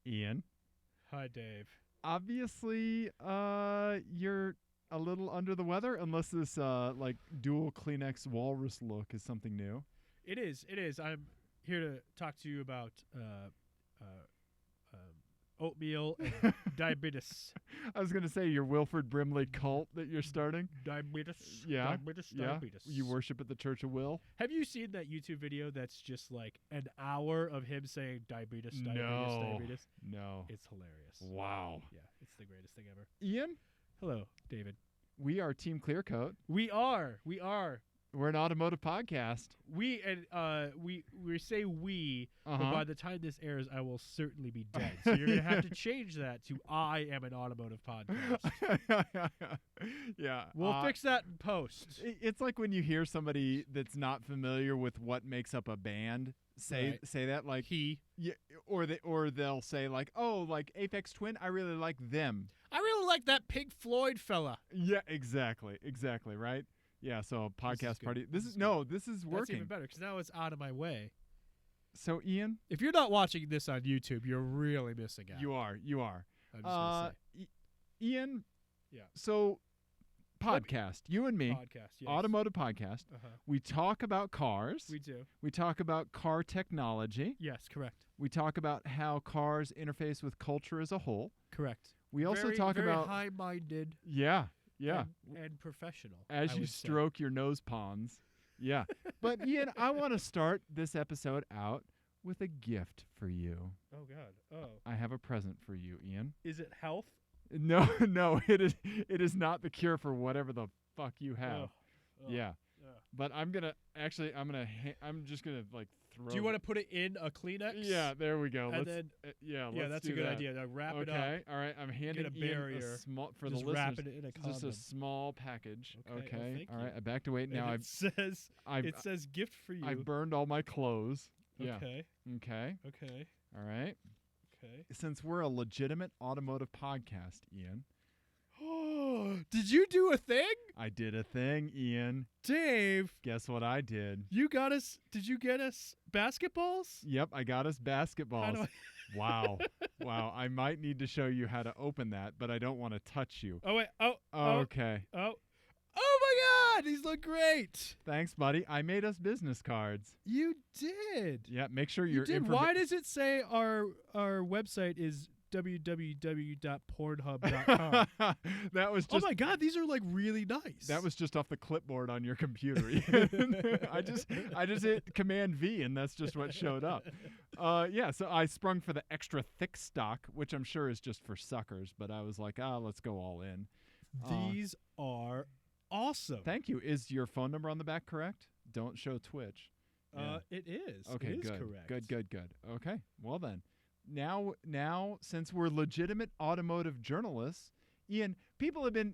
Ian. Hi, Dave. Obviously, you're a little under the weather, unless this like dual Kleenex walrus look is something new. It is. I'm here to talk to you about oatmeal and diabetes. I was going to say your Wilford Brimley cult that you're starting. Diabetes. Yeah. Diabetes. You worship at the Church of Will? Have you seen that YouTube video that's just like an hour of him saying diabetes? No. It's hilarious. Wow. Yeah, it's the greatest thing ever. Ian? Hello, David. We are Team Clearcoat. We are. We're an automotive podcast. We say we, but by the time this airs, I will certainly be dead. So you're gonna have to change that to I am an automotive podcast. Yeah, we'll fix that in post. It's like when you hear somebody that's not familiar with what makes up a band say that, like he, yeah, or they'll say like, oh, like Aphex Twin. I really like them. I really like that Pink Floyd fella. Yeah, exactly, right. Yeah, so podcast party. This is working. That's even better because now it's out of my way. So, Ian, if you're not watching this on YouTube, you're really missing out. You are. I'm just gonna say. Ian. Yeah. So, podcast. You and me. Podcast. Yes. Automotive podcast. We talk about cars. We do. We talk about car technology. Yes, correct. We talk about how cars interface with culture as a whole. Correct. We also talk about high-minded. Yeah. And professional. As you stroke your nose pawns. Yeah. But Ian, I want to start this episode out with a gift for you. Oh God. Oh. I have a present for you, Ian. Is it health? No, it is not the cure for whatever the fuck you have. Yeah. But I'm just gonna like throw. Do you want to put it in a Kleenex? Yeah, there we go. And let's that's do a good that. idea. Now wrap it up. Okay, all right. I'm handing Get a barrier. Ian a small for just the listeners. Wrap it in a condom. Just a small package. Okay. Well, all right. I backed away. Now it says gift for you. I burned all my clothes. Okay. Yeah. Okay. Okay. All right. Okay. Since we're a legitimate automotive podcast, Ian. Oh, did you do a thing? I did a thing, Ian. Dave. Guess what I did? Did you get us basketballs? Yep, I got us basketballs. Wow. I might need to show you how to open that, but I don't want to touch you. Oh, wait. Okay. Oh my God. These look great. Thanks, buddy. I made us business cards. You did. Yeah, make sure you're Why does it say our website is www.pornhub.com? That was just. Oh my God, these are like really nice. That was just off the clipboard on your computer. I just hit Command V and that's just what showed up. Yeah, so I sprung for the extra thick stock, which I'm sure is just for suckers, but I was like, let's go all in. These are awesome. Thank you. Is your phone number on the back correct? Don't show Twitch. Yeah. It is. Okay, it is good. Correct. Good. Okay, well then. Now, since we're legitimate automotive journalists, Ian, people have been,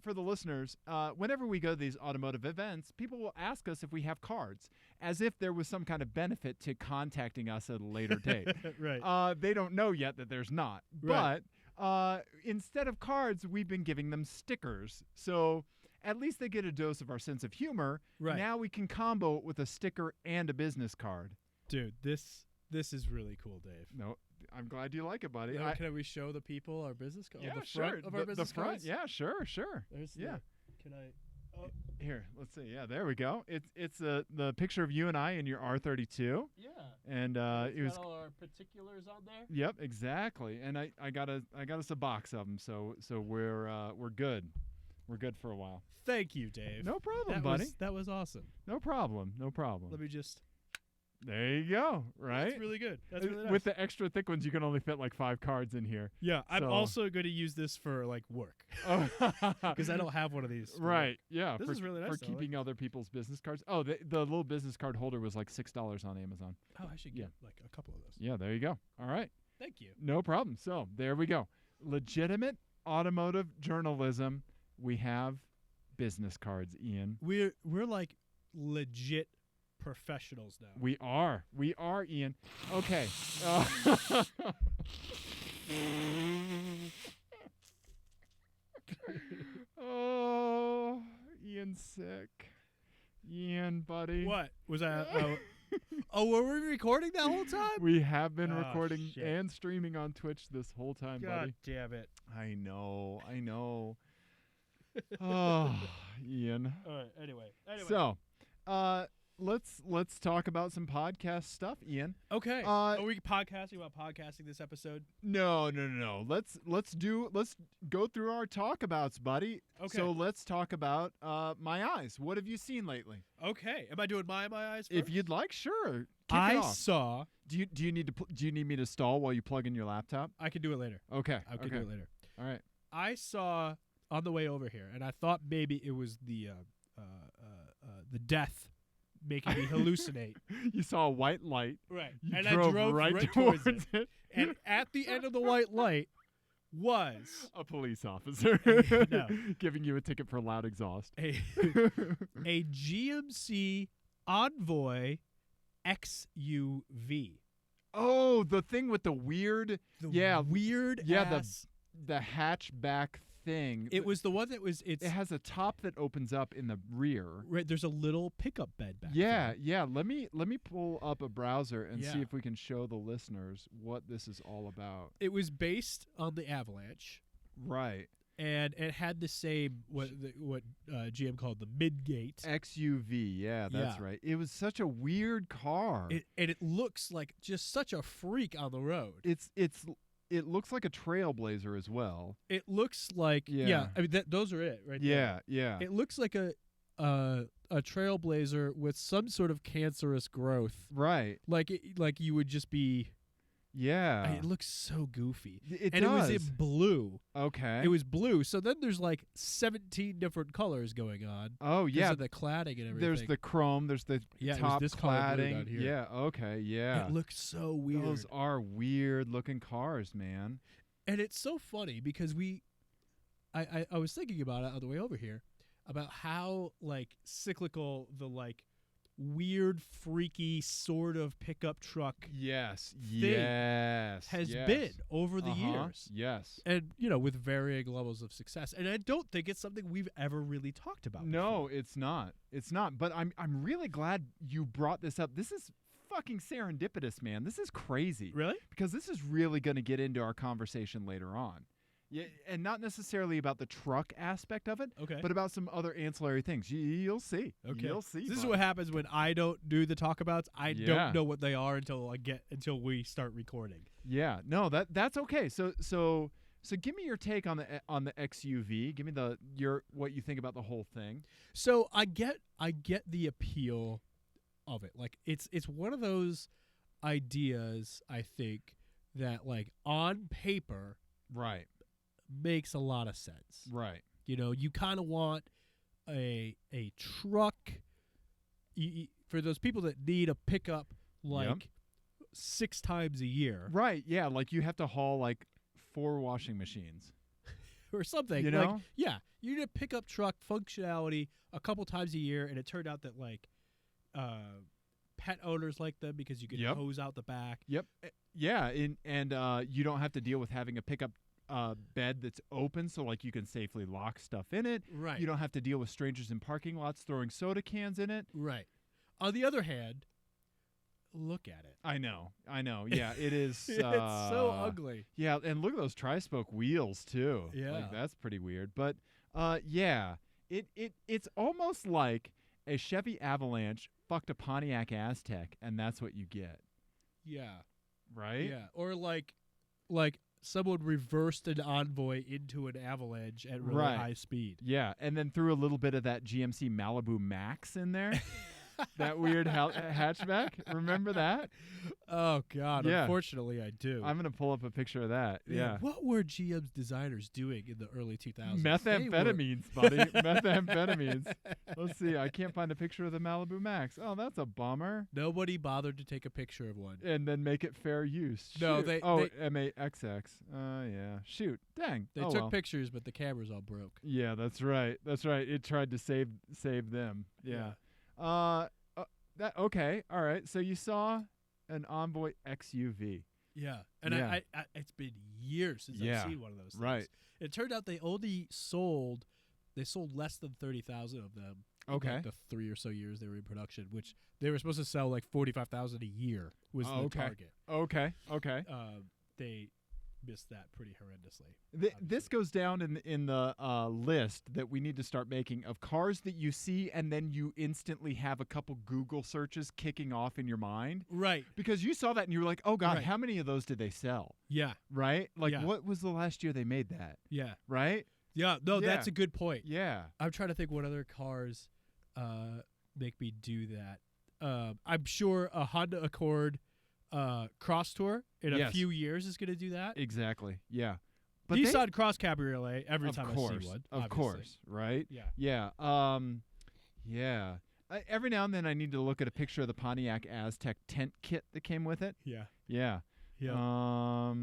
for the listeners, whenever we go to these automotive events, people will ask us if we have cards, as if there was some kind of benefit to contacting us at a later date. Right. They don't know yet that there's not. Right. But instead of cards, we've been giving them stickers. So at least they get a dose of our sense of humor. Right. Now we can combo it with a sticker and a business card. Dude, this is really cool, Dave. No, I'm glad you like it, buddy. Can we show the people our business card? Yeah, the sure. Front of our business the front, cards? yeah, sure. Can I? Here, let's see. Yeah, there we go. It's the picture of you and I in your R32. Yeah. And it was got all our particulars on there. Yep, exactly. And I got us a box of them, so we're good. We're good for a while. Thank you, Dave. No problem, buddy. That was awesome. No problem. Let me just. There you go. Right. That's really good. That's really nice. With the extra thick ones, you can only fit like 5 cards in here. Yeah, I'm also going to use this for like work because I don't have one of these. Right. Yeah. This is really nice. For keeping other people's business cards. Oh, the little business card holder was like $6 on Amazon. Oh, I should get like a couple of those. Yeah. There you go. All right. Thank you. No problem. So there we go. Legitimate automotive journalism. We have business cards, Ian. We're like legit professionals now. We are, Ian. Okay. Oh, Ian's sick. Ian, buddy. What was that? Oh, were we recording that whole time? We have been Oh, recording shit. and streaming on Twitch this whole time, God buddy. damn it. I know. Oh, Ian. All right, anyway. So, let's talk about some podcast stuff, Ian. Okay. Are we podcasting about podcasting this episode? No. Let's go through our talkabouts, buddy. Okay. So let's talk about My Eyes. What have you seen lately? Okay. Am I doing my eyes first? If you'd like, sure. Kick it I off. saw. Do you need me to stall while you plug in your laptop? I can do it later. Okay. I can do it later. All right. I saw on the way over here, and I thought maybe it was the death making me hallucinate. You saw a white light. Right. You and drove I drove right towards towards it. And at the end of the white light was a police officer No. giving you a ticket for loud exhaust. a GMC Envoy XUV. Oh, the thing with the weird, Weird ass. the hatchback thing. It was the one that was It has a top that opens up in the rear. Right, there's a little pickup bed back Yeah, there. yeah. Let me pull up a browser and see Yeah. if we can show the listeners what this is all about. It was based on the Avalanche, Right. and it had the same what GM called the midgate. XUV. Yeah, that's Yeah. right. It was such a weird car. And it looks like just such a freak on the road. It looks like a Trailblazer as well. It looks like Yeah. I mean those are it right Yeah, there. yeah. It looks like a Trailblazer with some sort of cancerous growth. Right. Like you would just be. Yeah. It looks so goofy. It and does. it was in blue. Okay. It was blue. So then there's like 17 different colors going on. Oh yeah. Because of the cladding and everything. There's the chrome. There's the Yeah, it was top this color blue cladding. down here. Yeah. Okay. Yeah. It looks so weird. Those are weird looking cars, man. And it's so funny because I was thinking about it on the way over here about how like cyclical the like weird freaky sort of pickup truck Yes. thing Yes. has yes. been over the years. Yes. And with varying levels of success. And I don't think it's something we've ever really talked about. No, before. it's not. It's not. But I'm really glad you brought this up. This is fucking serendipitous, man. This is crazy. Really? Because this is really going to get into our conversation later on. Yeah, and not necessarily about the truck aspect of it, Okay. but about some other ancillary things. You'll see. Okay. You'll see. This is bud. what happens when I don't do the talkabouts. I Yeah. don't know what they are until we start recording. Yeah. No, that's okay. So give me your take on the XUV. Give me what you think about the whole thing. So I get the appeal of it. Like it's one of those ideas I think that like on paper Right. makes a lot of sense. Right. You kind of want a truck for those people that need a pickup like 6 times a year. Right. Yeah. Like you have to haul like 4 washing machines. Or something. You Like, know? yeah. You need a pickup truck functionality a couple times a year, and it turned out that like pet owners like them because you can Yep. hose out the back. Yep. Yeah. And you don't have to deal with having a pickup bed that's open, so like you can safely lock stuff in it. Right. You don't have to deal with strangers in parking lots throwing soda cans in it. Right. On the other hand, look at it. I know. Yeah, it is. It's so ugly. Yeah, and look at those tri-spoke wheels too. Yeah. Like that's pretty weird. But yeah, it's almost like a Chevy Avalanche fucked a Pontiac Aztek, and that's what you get. Yeah. Right? Yeah. Or like someone reversed an Envoy into an Avalanche at really Right. high speed. Yeah, and then threw a little bit of that GMC Malibu Max in there. That weird hatchback. Remember that? Oh, God. Yeah. Unfortunately, I do. I'm going to pull up a picture of that. Yeah. What were GM's designers doing in the early 2000s? Methamphetamines, buddy. Methamphetamines. Let's see. I can't find a picture of the Malibu Max. Oh, that's a bummer. Nobody bothered to take a picture of one. And then make it fair use. No, Shoot. they- Oh, they- MAXX. Yeah. Shoot. Dang. They Oh, took well. pictures, but the cameras all broke. Yeah, that's right. That's right. It tried to save them. Yeah. That okay. All right. So you saw an Envoy XUV. Yeah. And Yeah. I it's been years since Yeah. I've seen one of those things. Right. It turned out they sold less than 30,000 of them. Okay. The 3 or so years they were in production, which they were supposed to sell like 45,000 a year was the okay. target. Okay. They missed that pretty horrendously. This goes down in the list that we need to start making of cars that you see and then you instantly have a couple Google searches kicking off in your mind. Right. Because you saw that and you were like, oh, God, Right. how many of those did they sell? Yeah. Right? Like, Yeah. what was the last year they made that? Yeah. Right? Yeah. No, Yeah. that's a good point. Yeah. I'm trying to think what other cars make me do that. I'm sure a Honda Accord Cross Tour in a Yes. few years is going to do that. Exactly. Yeah. But Nissan Cross Cabriolet every of time course, I see one. Of obviously. course. Right? Yeah. Yeah. Yeah. Every now and then I need to look at a picture of the Pontiac Aztec tent kit that came with it. Yeah. Yeah. Yeah.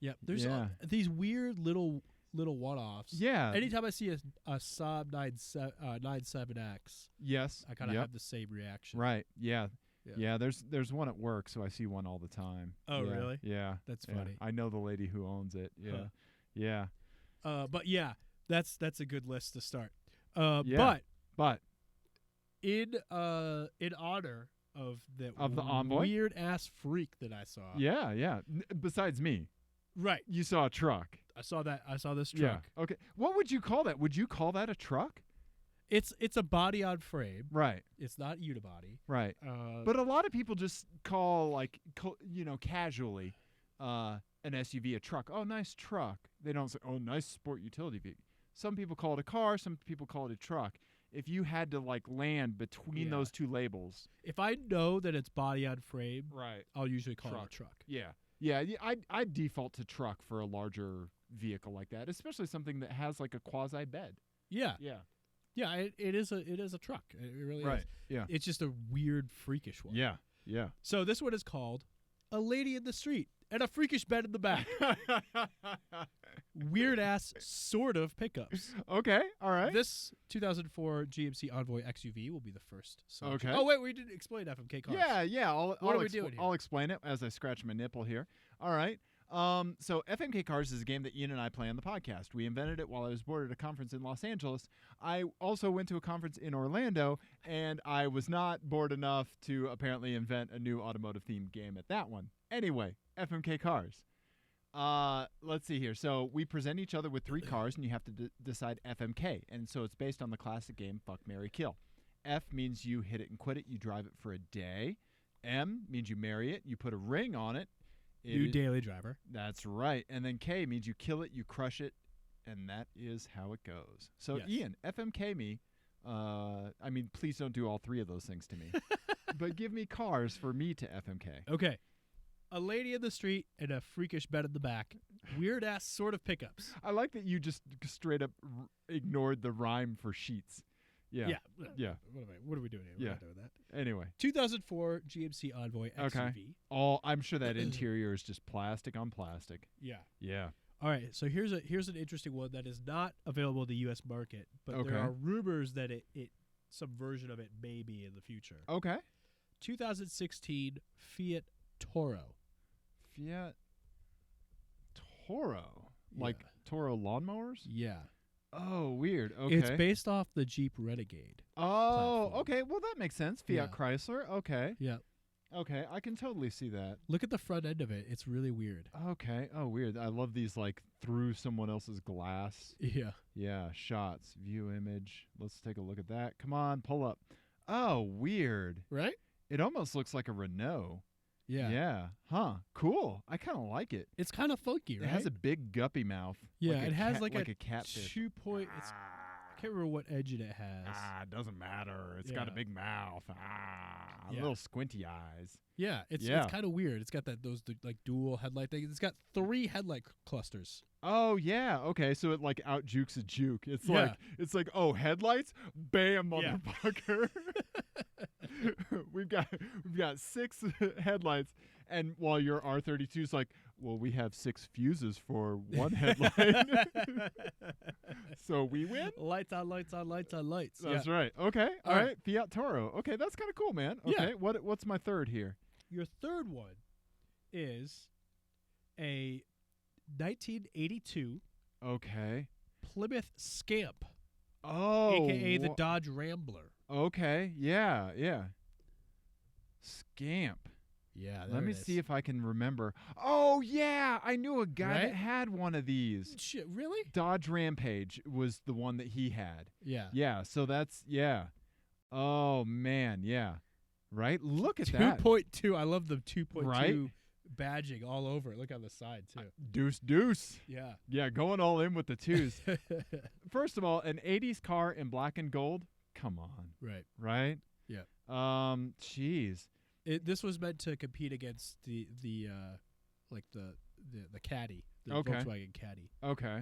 Yeah. There's yeah. These weird little one-offs. Yeah. Anytime I see a Saab 97X, Yes. I kind of have the same reaction. Right. Yeah. Yeah. Yeah. There's one at work, so I see one all the time. Oh, Yeah. really? Yeah. That's Yeah. funny. I know the lady who owns it. Yeah. Huh. Yeah. But yeah, that's a good list to start. Yeah. But in honor of the Envoy? weird ass freak that I saw. yeah. Besides me, Right. you saw a truck. I saw that. I saw this truck. Yeah. Okay. What would you call that? Would you call that a truck? It's a body on frame. Right. It's not unibody. Right. But a lot of people just call casually an SUV a truck. Oh, nice truck. They don't say, oh, nice sport utility vehicle. Some people call it a car. Some people call it a truck. If you had to land between those two labels. If I know that it's body on frame, Right. I'll usually call it a truck. Yeah. Yeah. I'd default to truck for a larger vehicle like that, especially something that has like a quasi bed. Yeah. Yeah. Yeah, it is a truck. It really Right. is. Yeah. It's just a weird, freakish one. Yeah. Yeah. So this one is called A Lady in the Street and a Freakish Bed in the Back. Weird ass sort of pickups. Okay. All right. This 2004 GMC Envoy XUV will be the first selection. Okay. Oh wait, we didn't explain FMK cars. Yeah. What are we doing here? I'll explain it as I scratch my nipple here. All right. So FMK Cars is a game that Ian and I play on the podcast. We invented it while I was bored at a conference in Los Angeles. I also went to a conference in Orlando, and I was not bored enough to apparently invent a new automotive-themed game at that one. Anyway, FMK Cars. Let's see here. So we present each other with 3 cars, and you have to decide FMK. And so it's based on the classic game Fuck, Marry, Kill. F means you hit it and quit it. You drive it for a day. M means you marry it. You put a ring on it. New daily driver. That's right. And then K means you kill it, you crush it, and that is how it goes. So, Yes. Ian, FMK me. Please don't do all 3 of those things to me. But give me cars for me to FMK. Okay. A Lady in the Street and a Freakish Bed in the Back. Weird ass sort of pickups. I like that you just straight up ignored the rhyme for sheets. Yeah. Yeah. What are we doing here? Yeah. We're not doing that. Anyway. 2004 GMC Envoy XUV. Okay. I'm sure that interior is just plastic on plastic. Yeah. Yeah. All right. So here's an interesting one that is not available in the U.S. market, but Okay. there are rumors that some version of it may be in the future. Okay. 2016 Fiat Toro. Fiat Toro. Like Yeah. Toro lawnmowers? Yeah. Oh, weird. Okay. It's based off the Jeep Renegade. Oh, platform. okay. Well, that makes sense. Fiat Yeah. Chrysler. Okay. Yeah. Okay. I can totally see that. Look at the front end of it. It's really weird. Okay. Oh, weird. I love these through someone else's glass. Yeah. Yeah. Shots. View image. Let's take a look at that. Come on. Pull up. Oh, weird. Right? It almost looks like a Renault. Yeah. Yeah. Huh. Cool. I kind of like it. It's kind of funky, right? It has a big guppy mouth. Yeah, like a it has cat, like a catfish. 2-point. I can't remember what engine it has. It doesn't matter. It's got a Yeah. big mouth. Yeah. Little squinty eyes. Yeah, it's kind of weird. It's got those dual headlight things. It's got 3 headlight clusters. Oh yeah, okay. So it out jukes a juke. It's Yeah. like oh, headlights, bam, Yeah. motherfucker. we've got 6 headlights, and while your R32 is like, well, we have 6 fuses for one headlight, so we win. Lights on lights on lights on lights. That's yeah. right. Okay, all All right. right. Fiat Toro. Okay, that's kind of cool, man. Yeah. Okay, what's my third here? Your third one is a 1982 Okay. Plymouth Scamp, Oh, aka the Dodge Rambler. Okay. Yeah. Yeah. Scamp. Yeah, Let me see if I can remember. Oh, yeah. I knew a guy that had one of these. Shit, really? Dodge Rampage was the one that he had. Yeah. Yeah. So that's, yeah. Oh, man. Yeah. Right? Look at that. 2.2. I love the 2.2 Right? badging all over it. Look on the side, too. Deuce. Yeah. Yeah, going all in with the twos. First of all, an 80s car in black and gold? Come on. Right. Right? Yeah. Jeez. This was meant to compete against the Caddy, the Okay. Volkswagen Caddy. Okay.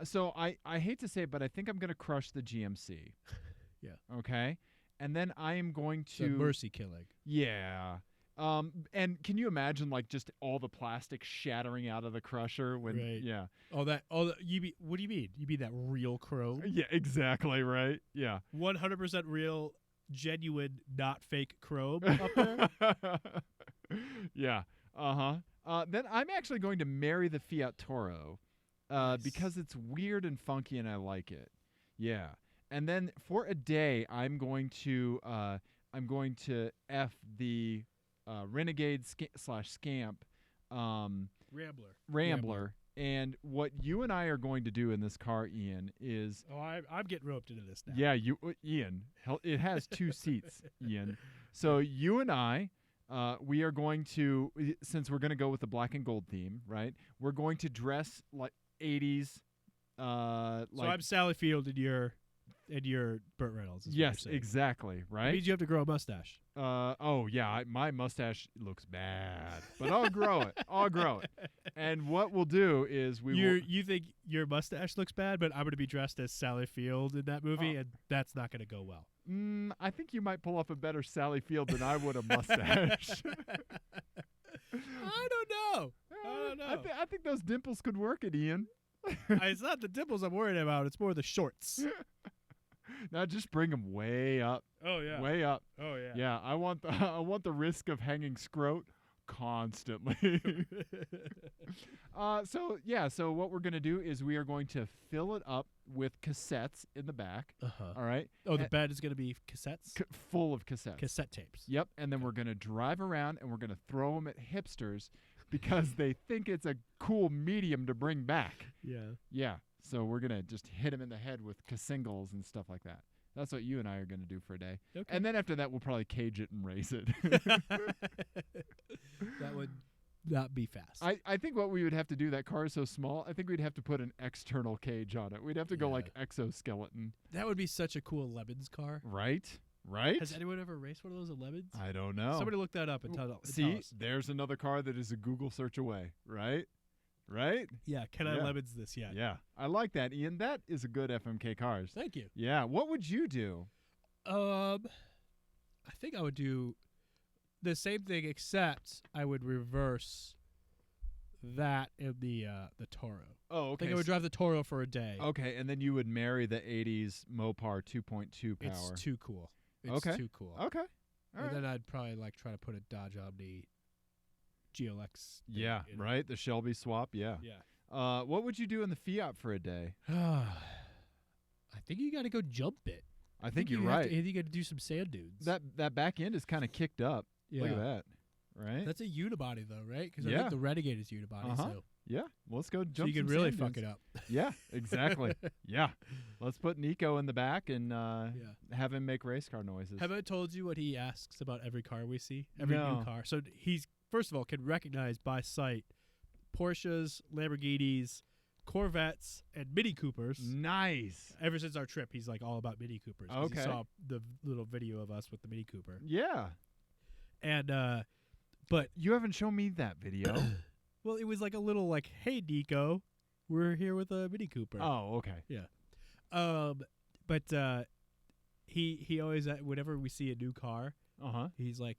So I hate to say it, but I think I'm going to crush the GMC. Yeah. Okay. And then I am going The to mercy killing. Yeah. And can you imagine like just all the plastic shattering out of the crusher when Right. yeah. What do you mean? You mean that real chrome? Yeah, exactly, right? Yeah. 100% real, genuine, not fake chrome up there? Yeah. Uh-huh. Then I'm actually going to marry the Fiat Toro Nice. because it's weird and funky and I like it. Yeah. And then for a day I'm going to F the Renegade Scamp Rambler. And what you and I are going to do in this car, Ian, is Oh, I'm getting roped into this now. yeah, Ian. It has 2 seats, Ian. So you and I, we are going to, since we're going to go with the black and gold theme, right? We're going to dress like 80s. So I'm Sally Field and you're Burt Reynolds. Is what you're Yes, saying. exactly, It right? means you have to grow a mustache. Oh yeah, my mustache looks bad, but I'll grow it. I'll grow it. And what we'll do is You think your mustache looks bad, but I'm going to be dressed as Sally Field in that movie, and that's not going to go well. I think you might pull off a better Sally Field than I would a mustache. I don't know. I think those dimples could work it, Ian. It's not the dimples I'm worried about. It's more the shorts. Now just bring them way up. Oh, yeah. Way up. Oh, yeah. Yeah, I want the risk of hanging scrote constantly. So what we're going to do is we are going to fill it up with cassettes in the back. Uh-huh. All right? Oh, the bed is going to be cassettes? Full of cassettes. Cassette tapes. Yep, and then we're going to drive around and we're going to throw them at hipsters because they think it's a cool medium to bring back. Yeah. Yeah, so we're going to just hit them in the head with singles and stuff like that. That's what you and I are going to do for a day. Okay. And then after that, we'll probably cage it and race it. That would not be fast. I think what we would have to do, that car is so small, I think we'd have to put an external cage on it. We'd have to go Yeah. like exoskeleton. That would be such a cool Lemons car. Right? Right? Has anyone ever raced one of those at Lemons? I don't know. Somebody look that up and tell See, us. there's another car that is a Google search away. Right? Right? Yeah, can I Yeah. Lemons this yet? Yeah. I like that, Ian. That is a good FMK cars. Thank you. Yeah. What would you do? I think I would do the same thing, except I would reverse that in the Toro. Oh, I okay. think I would drive the Toro for a day. Okay, and then you would marry the 80s Mopar 2.2 power. It's too cool. It's Okay. too cool. Okay. All And right. then I'd probably try to put a Dodge Omni GLX. thing Yeah, in it. right? The Shelby swap, yeah. Yeah. What would you do in the Fiat for a day? I think you got to go jump it. I think you you're have right. to- I think you got to do some sand dunes. That back end is kind of kicked up. yeah. Look at that. Right? That's a unibody though, right? Because I Yeah. think the Renegade is unibody, Uh-huh. so Yeah. Let's go jump you can some really sand fuck dunes. it up. Yeah, exactly. Yeah. Let's put Nico in the back and Yeah. have him make race car noises. Have I told you what he asks about every car we see? Every No. new car. So he's first of all can recognize by sight Porsches, Lamborghinis, Corvettes, and Mini Coopers. Nice. Ever since our trip, he's like all about Mini Coopers. 'cause Okay. He saw the little video of us with the Mini Cooper. Yeah. And but You haven't shown me that video. well, it was like a little like, hey Nico, we're here with a Mini Cooper. Oh, okay. But he always whenever we see a new car, Uh-huh. he's like,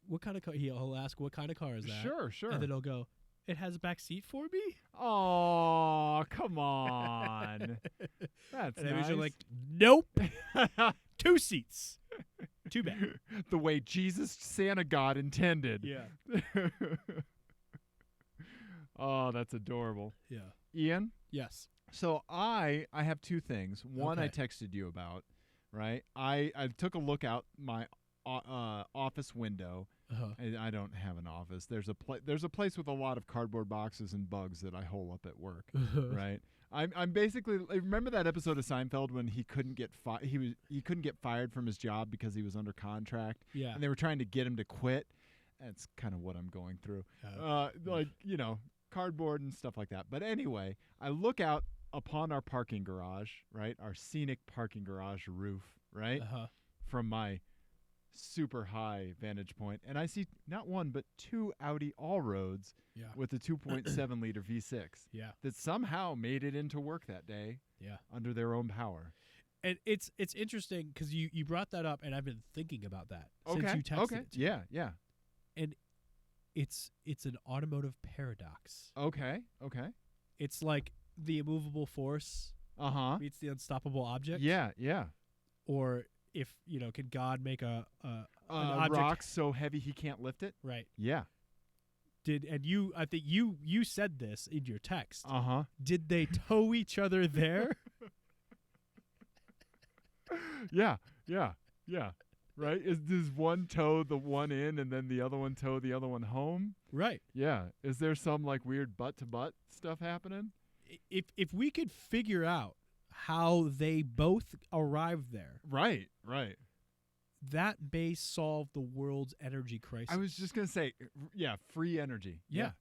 what kind of car? He'll ask, what kind of car is that? Sure. And then he'll go, it has a back seat for me? Oh, come on. That's And I nice. was like, nope. 2 seats. Too bad. The way Jesus Santa God intended. Yeah. Oh, that's adorable. Yeah. Ian, Yes. so I have 2 things. One I Okay. texted you about. right? I took a look out my office window. I don't have an office. There's a place with a lot of cardboard boxes and bugs that I hole up at work, right? I'm basically, remember that episode of Seinfeld when he couldn't get he couldn't get fired from his job because he was under contract, Yeah. and they were trying to get him to quit. That's kind of what I'm going through, like cardboard and stuff like that. But anyway, I look out upon our parking garage, right, our scenic parking garage roof, right, from my super high vantage point, and I see not one but two Audi Allroads with a 2.7 liter V6 that somehow made it into work that day under their own power. And it's interesting because you brought that up, and I've been thinking about that since you texted it to me. Yeah. And it's an automotive paradox. Okay. It's like the immovable force meets the unstoppable object. Yeah. Or if can God make an object rock so heavy he can't lift it? Right. Yeah. I think you said this in your text. Did they tow each other there? Yeah. Right? Does one tow the one in and then the other one tow the other one home? Right. Yeah. Is there some like weird butt to butt stuff happening? If we could figure out how they both arrived there, right, that may solve the world's energy crisis. I was just gonna say, free energy. Yeah.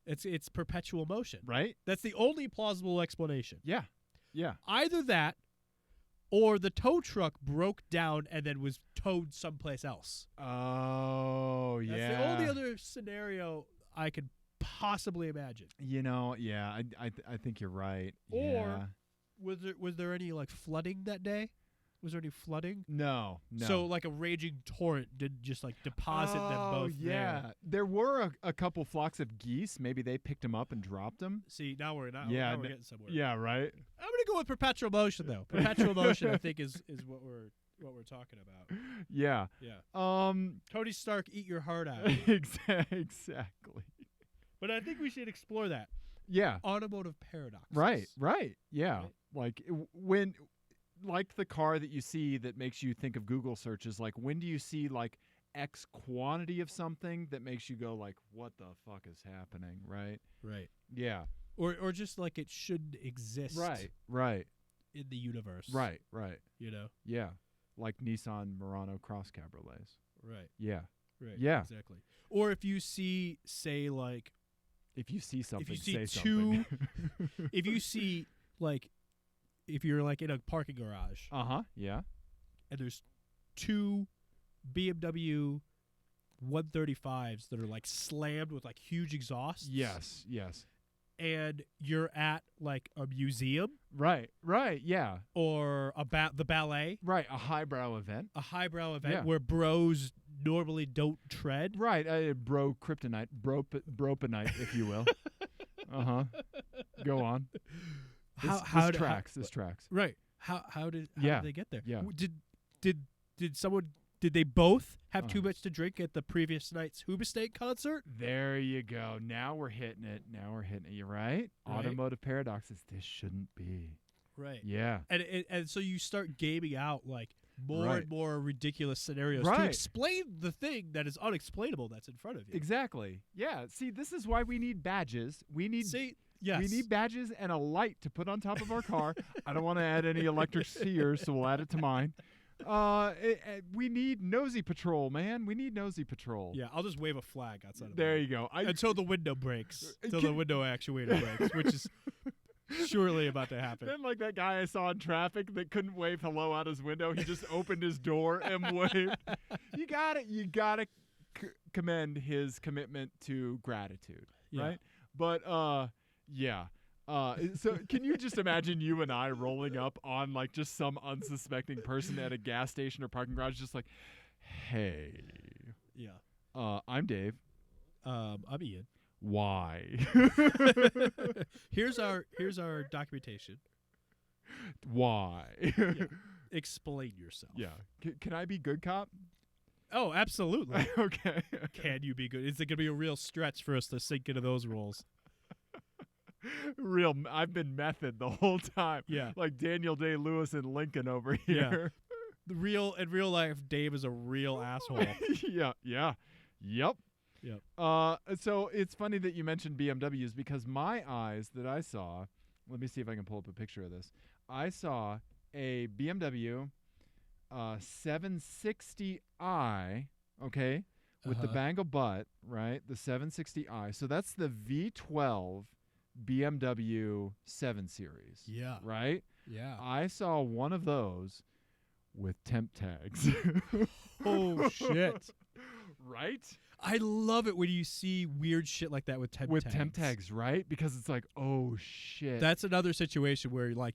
It's perpetual motion, right? That's the only plausible explanation. Yeah. Either that, or the tow truck broke down and then was towed someplace else. Oh, That's the only other scenario I could possibly imagine. I think you're right. Or was there any like flooding that day? Was there any flooding? No. So like a raging torrent did just like deposit them both there. There were a couple flocks of geese. Maybe they picked them up and dropped them. See, now we're getting somewhere. Yeah, right. I'm gonna go with perpetual motion though. Perpetual motion, I think, is what we're talking about. Yeah. Tony Stark, eat your heart out. Exactly. But I think we should explore that. Yeah. Automotive paradox. Right. Yeah. Right. Like when, like the car that you see that makes you think of Google searches, like when do you see like X quantity of something that makes you go like, what the fuck is happening? Right. Yeah. Or just like it shouldn't exist. Right. In the universe. Right. Yeah. Like Nissan Murano Cross Cabriolets. Right. Yeah. Right. Yeah. Exactly. Or if you see, say, like, if you see something, say something. If you see, like, if you're like in a parking garage. Yeah. And there's two BMW 135s that are like slammed with like huge exhausts. Yes. And you're at like a museum. Right. Yeah. Or the ballet. Right. A highbrow event where bros normally don't tread. Right. Bro kryptonite. Broponite, if you will. Go on. This tracks. Right. How did they get there? Yeah. Did they both have too much to drink at the previous night's Hoobastank concert? There you go. Now we're hitting it. You're right. Automotive paradoxes. This shouldn't be. Right. Yeah. And so you start gaming out like more and more ridiculous scenarios to explain the thing that is unexplainable that's in front of you. Exactly. Yeah. See, this is why we need badges. We need badges and a light to put on top of our car. I don't want to add any electric sears, so we'll add it to mine. We need nosy patrol, man. We need nosy patrol. Yeah, I'll just wave a flag outside of there. You go. Until the window breaks. Until the window actuator breaks, which is surely about to happen. Then like that guy I saw in traffic that couldn't wave hello out his window. He just opened his door and waved. You got to commend his commitment to gratitude, right? But yeah. So can you just imagine you and I rolling up on like just some unsuspecting person at a gas station or parking garage, just like, hey, I'm Dave. I'm Ian. Why? Here's our documentation. Why? Explain yourself. Yeah. Can I be good cop? Oh, absolutely. Okay. Can you be good? Is it gonna be a real stretch for us to sink into those roles? I've been method the whole time. Yeah. Like Daniel Day-Lewis and Lincoln over here. in real life, Dave is a real asshole. Yep. Yep. So it's funny that you mentioned BMWs because my eyes that I saw, let me see if I can pull up a picture of this. I saw a BMW 760i, okay, with the bangle butt, right? The 760i. So that's the V12 BMW 7 Series. Yeah. Right? Yeah. I saw one of those with temp tags. Oh, shit. Right? I love it when you see weird shit like that with temp tags. With temp tags, right? Because it's like, oh, shit. That's another situation where, like,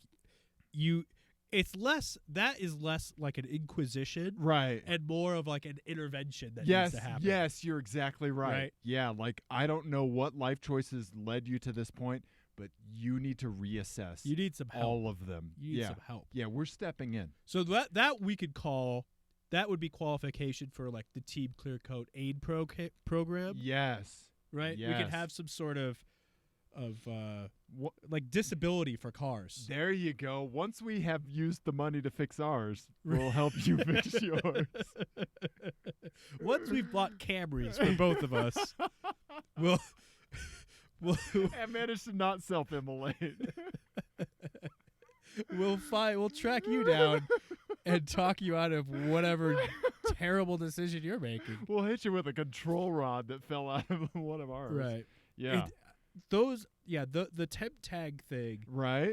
that is less like an inquisition. Right. And more of like an intervention that needs to happen. Yes, you're exactly right. Yeah, like, I don't know what life choices led you to this point, but you need to reassess. You need some help. All of them. You need some help. Yeah, we're stepping in. So that we could call, that would be qualification for like the Team Clear Coat Aid program. Yes. Right? Yes. We could have some sort of like disability for cars. There you go. Once we have used the money to fix ours, we'll help you fix yours. Once we've bought Camrys for both of us, we'll and managed to not self-immolate. We'll track you down and talk you out of whatever terrible decision you're making. We'll hit you with a control rod that fell out of one of ours. Right. Yeah. The temp tag thing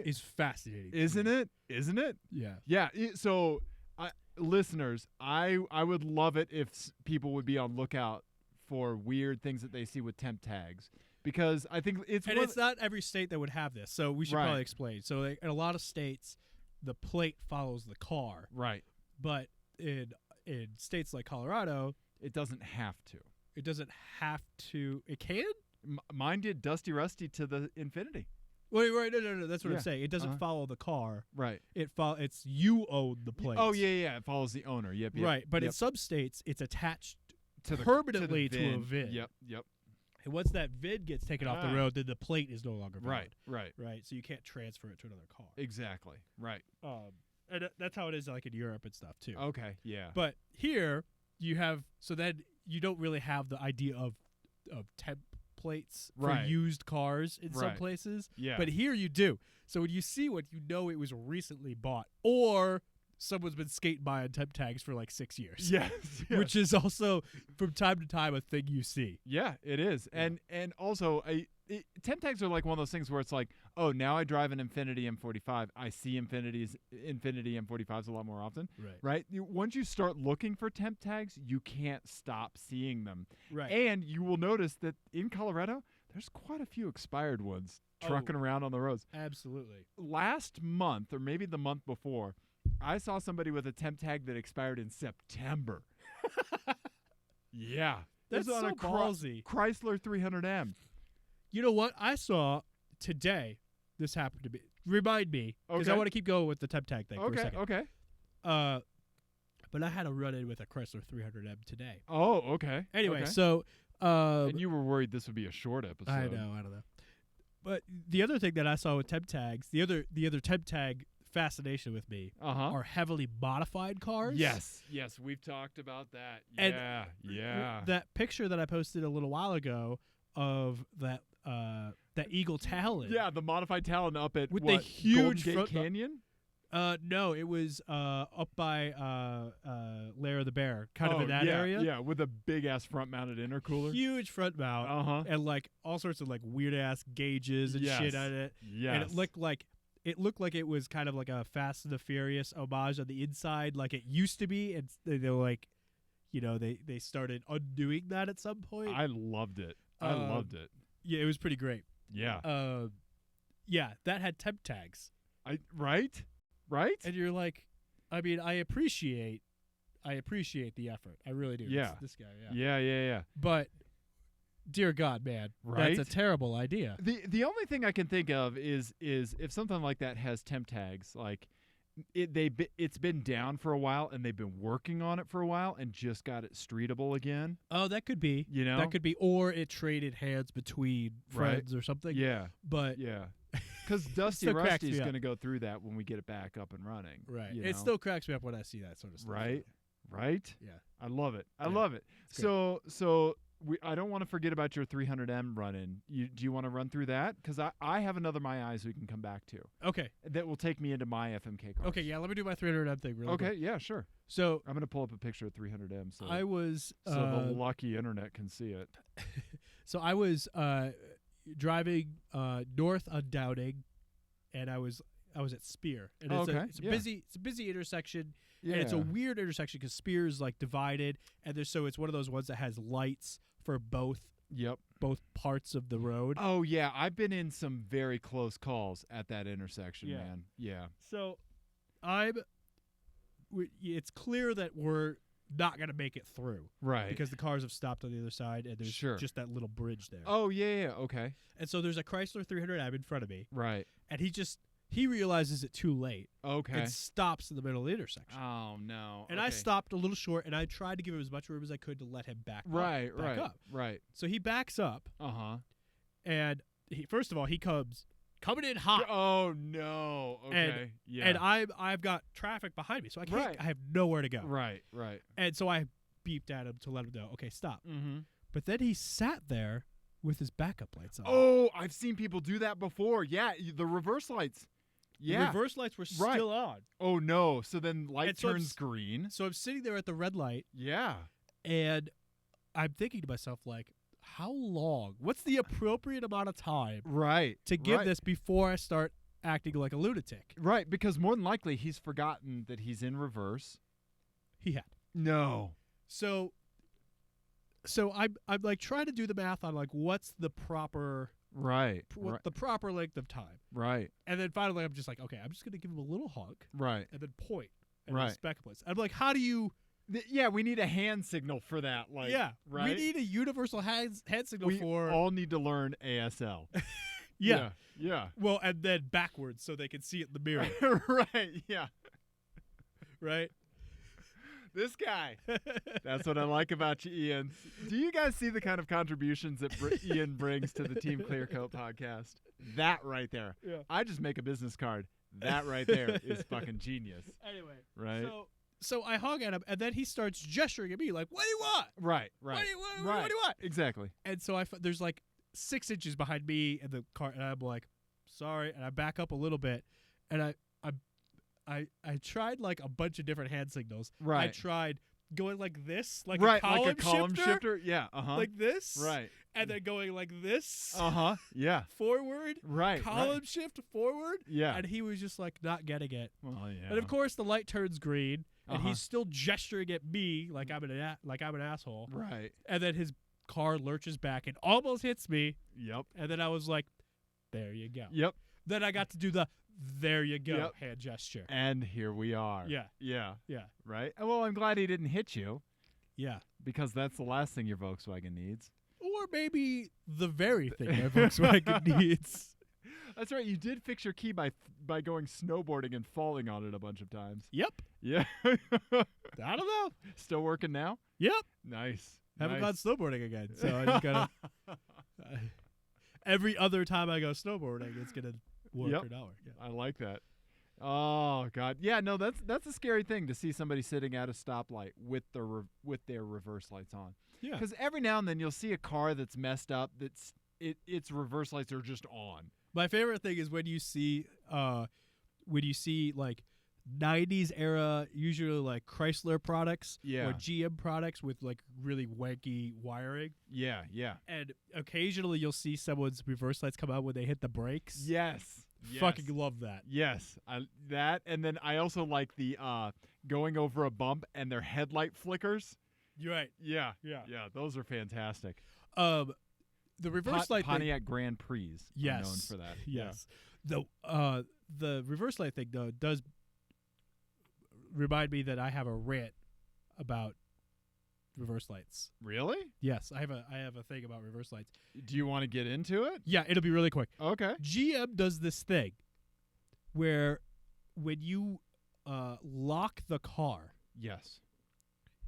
is fascinating. Isn't it? Isn't it? Yeah. Yeah. So, listeners, I would love it if people would be on lookout for weird things that they see with temp tags. Because I think it's not every state that would have this, so we should probably explain. So in a lot of states, the plate follows the car. Right. But in states like Colorado, it doesn't have to. It doesn't have to. It can? Mine did Dusty Rusty to the Infinity. Wait, right, no. That's what I'm saying. It doesn't follow the car. Right. It's you own the plate. Oh, yeah. It follows the owner. Yep. Right, but in some states, it's attached to permanently to a VIN. Yep. And once that VIN gets taken off the road, then the plate is no longer valid. Right. So you can't transfer it to another car. Exactly. Right. And that's how it is like in Europe and stuff too. Okay. Yeah. But here you have, so then you don't really have the idea of temp plates for used cars in some places. Yeah. But here you do. So when you see one, you know it was recently bought, or someone's been skating by on temp tags for like 6 years. Yes. Which is also from time to time a thing you see. Yeah, it is. Yeah. And also temp tags are like one of those things where it's like, oh, now I drive an Infinity M45. I see Infinity M45s a lot more often. Right. Once you start looking for temp tags, you can't stop seeing them. Right. And you will notice that in Colorado, there's quite a few expired ones trucking around on the roads. Absolutely. Last month, or maybe the month before, I saw somebody with a temp tag that expired in September. Yeah. That's on so a ballsy. Chrysler 300M. You know what? I saw today, this happened to be. Remind me, because I want to keep going with the temp tag thing for a second. Okay. But I had a run-in with a Chrysler 300M today. Oh, okay. Anyway, okay. so... and you were worried this would be a short episode. I don't know. But the other thing that I saw with temp tags, the other temp tag fascination with me are heavily modified cars. Yes, we've talked about that. Yeah. That picture that I posted a little while ago of that Eagle Talon. Yeah, the modified Talon up at with the huge Golden Gate Canyon. No, it was up by Lair of the Bear, kind of in that area. Yeah, with a big ass front mounted intercooler. Huge front mount. And like all sorts of like weird ass gauges and shit on it. Yes. And it looked like it was kind of like a Fast and the Furious homage on the inside, like it used to be, and they were like, they started undoing that at some point. I loved it. Yeah, it was pretty great. Yeah. Yeah, that had temp tags. Right? And you're like, I mean, I appreciate the effort. I really do. Yeah. This guy. Yeah. But dear God, man, right? That's a terrible idea. The only thing I can think of is if something like that has temp tags, like it's been down for a while and they've been working on it for a while and just got it streetable again. Oh, that could be. That could be, or it traded hands between friends or something. Yeah. But yeah. Because Dusty still cracks Rusty's me up. going to go through that when we get it back up and running. Right. you It know? still cracks me up when I see that sort of stuff. Right. Right? Yeah. I love it. I Yeah. love it. It's great. So I don't want to forget about your 300M run-in. Do you want to run through that? Because I have another My Eyes we can come back to Okay. that will take me into my FMK cars. Okay. Yeah. Let me do my 300M thing real Okay. quick. Yeah. Sure. So I'm gonna pull up a picture of 300M so I was. the lucky internet can see it. So I was driving north on Downing, and I was at Spear, and it's a busy intersection, Yeah. and it's a weird intersection because Spear is like divided, and it's one of those ones that has lights for both Yep. parts of the road. Oh yeah, I've been in some very close calls at that intersection, Yeah. man. Yeah. So it's clear that we're not going to make it through Right. because the cars have stopped on the other side, and there's Sure. just that little bridge there. Oh yeah. Okay. And so there's a Chrysler 300M in front of me, Right. and he realizes it too late Okay. and stops in the middle of the intersection. Oh no. And okay. I stopped a little short, and I tried to give him as much room as I could to let him back Right. up. Right. Back up. Right. So he backs up, Uh-huh. and first of all, he comes coming in hot. Oh no. Okay. Yeah. And I've got traffic behind me, so I can't. Right. I have nowhere to go. Right. Right. And so I beeped at him to let him know, okay, stop. Mm-hmm. But then he sat there with his backup lights on. Oh, I've seen people do that before. Yeah, the reverse lights. Yeah. The reverse lights were Right. still on. Oh no. So then light And so turns green. So I'm sitting there at the red light, Yeah. and I'm thinking to myself, like, how long? What's the appropriate amount of time Right. to give right. this before I start acting like a lunatic? Right, because more than likely he's forgotten that he's in reverse. He had. No. So I'm like trying to do the math on like what's the proper Right. the proper length of time, Right. and then finally I'm just like, okay, I'm just gonna give him a little honk Right. and then point at Right. his backup lights. I'm like, how do you? Yeah, we need a hand signal for that. Like, Yeah, right. we need a universal hand signal We for all need to learn ASL. yeah. Yeah. Well, and then backwards so they can see it in the mirror, Right. Yeah. right? This guy. That's what I like about you, Ian. Do you guys see the kind of contributions that Ian brings to the Team Clearcoat podcast? That right there. Yeah. I just make a business card. That right there is fucking genius. Anyway, Right. So I hung at him, and then he starts gesturing at me like, "What do you want? Right. What Right. do you want? right. What do you want?" Exactly. And so there's like 6 inches behind me and the car, and I'm like, "Sorry," and I back up a little bit, and I tried like a bunch of different hand signals. Right. I tried going like this, like Right. a column, Like a column shifter, shifter. Yeah. Uh-huh. like this, right. and then going like this, Uh-huh. Yeah. forward, Right. column shift forward, Yeah. and he was just like not getting it. Well, yeah. And of course, the light turns green, and Uh-huh. he's still gesturing at me like I'm an asshole. Right. And then his car lurches back and almost hits me. Yep. And then I was like, "There you go." Yep. Then I got to do the "there you go" Yep. hand gesture. And here we are. Yeah. Yeah. Yeah. Right. Well, I'm glad he didn't hit you Yeah. because that's the last thing your Volkswagen needs. Or maybe the very thing my Volkswagen needs. That's right. You did fix your key by going snowboarding and falling on it a bunch of times. Yep. Yeah. I don't know. Still working now? Yep. Nice. Haven't nice. gone snowboarding again. So I just gotta. Every other time I go snowboarding, it's gonna work Yep. or not work. Yeah. I like that. Oh God, yeah, no, that's a scary thing to see somebody sitting at a stoplight with their reverse lights on. Yeah. Because every now and then you'll see a car that's messed up. Its reverse lights are just on. My favorite thing is when you see like 90s era, usually like Chrysler products Yeah. or GM products with like really wanky wiring. Yeah, yeah. And occasionally you'll see someone's reverse lights come out when they hit the brakes. Yes. Yes. Fucking love that. Yes, that, and then I also like the going over a bump and their headlight flickers. You're right. Yeah, Yeah. yeah, those are fantastic. The reverse light thing. Pontiac Grand Prix are known for that. Yes. The reverse light thing though does remind me that I have a rant about reverse lights. Really? Yes, I have a thing about reverse lights. Do you want to get into it? Yeah, it'll be really quick. Okay. GM does this thing where when you lock the car, Yes.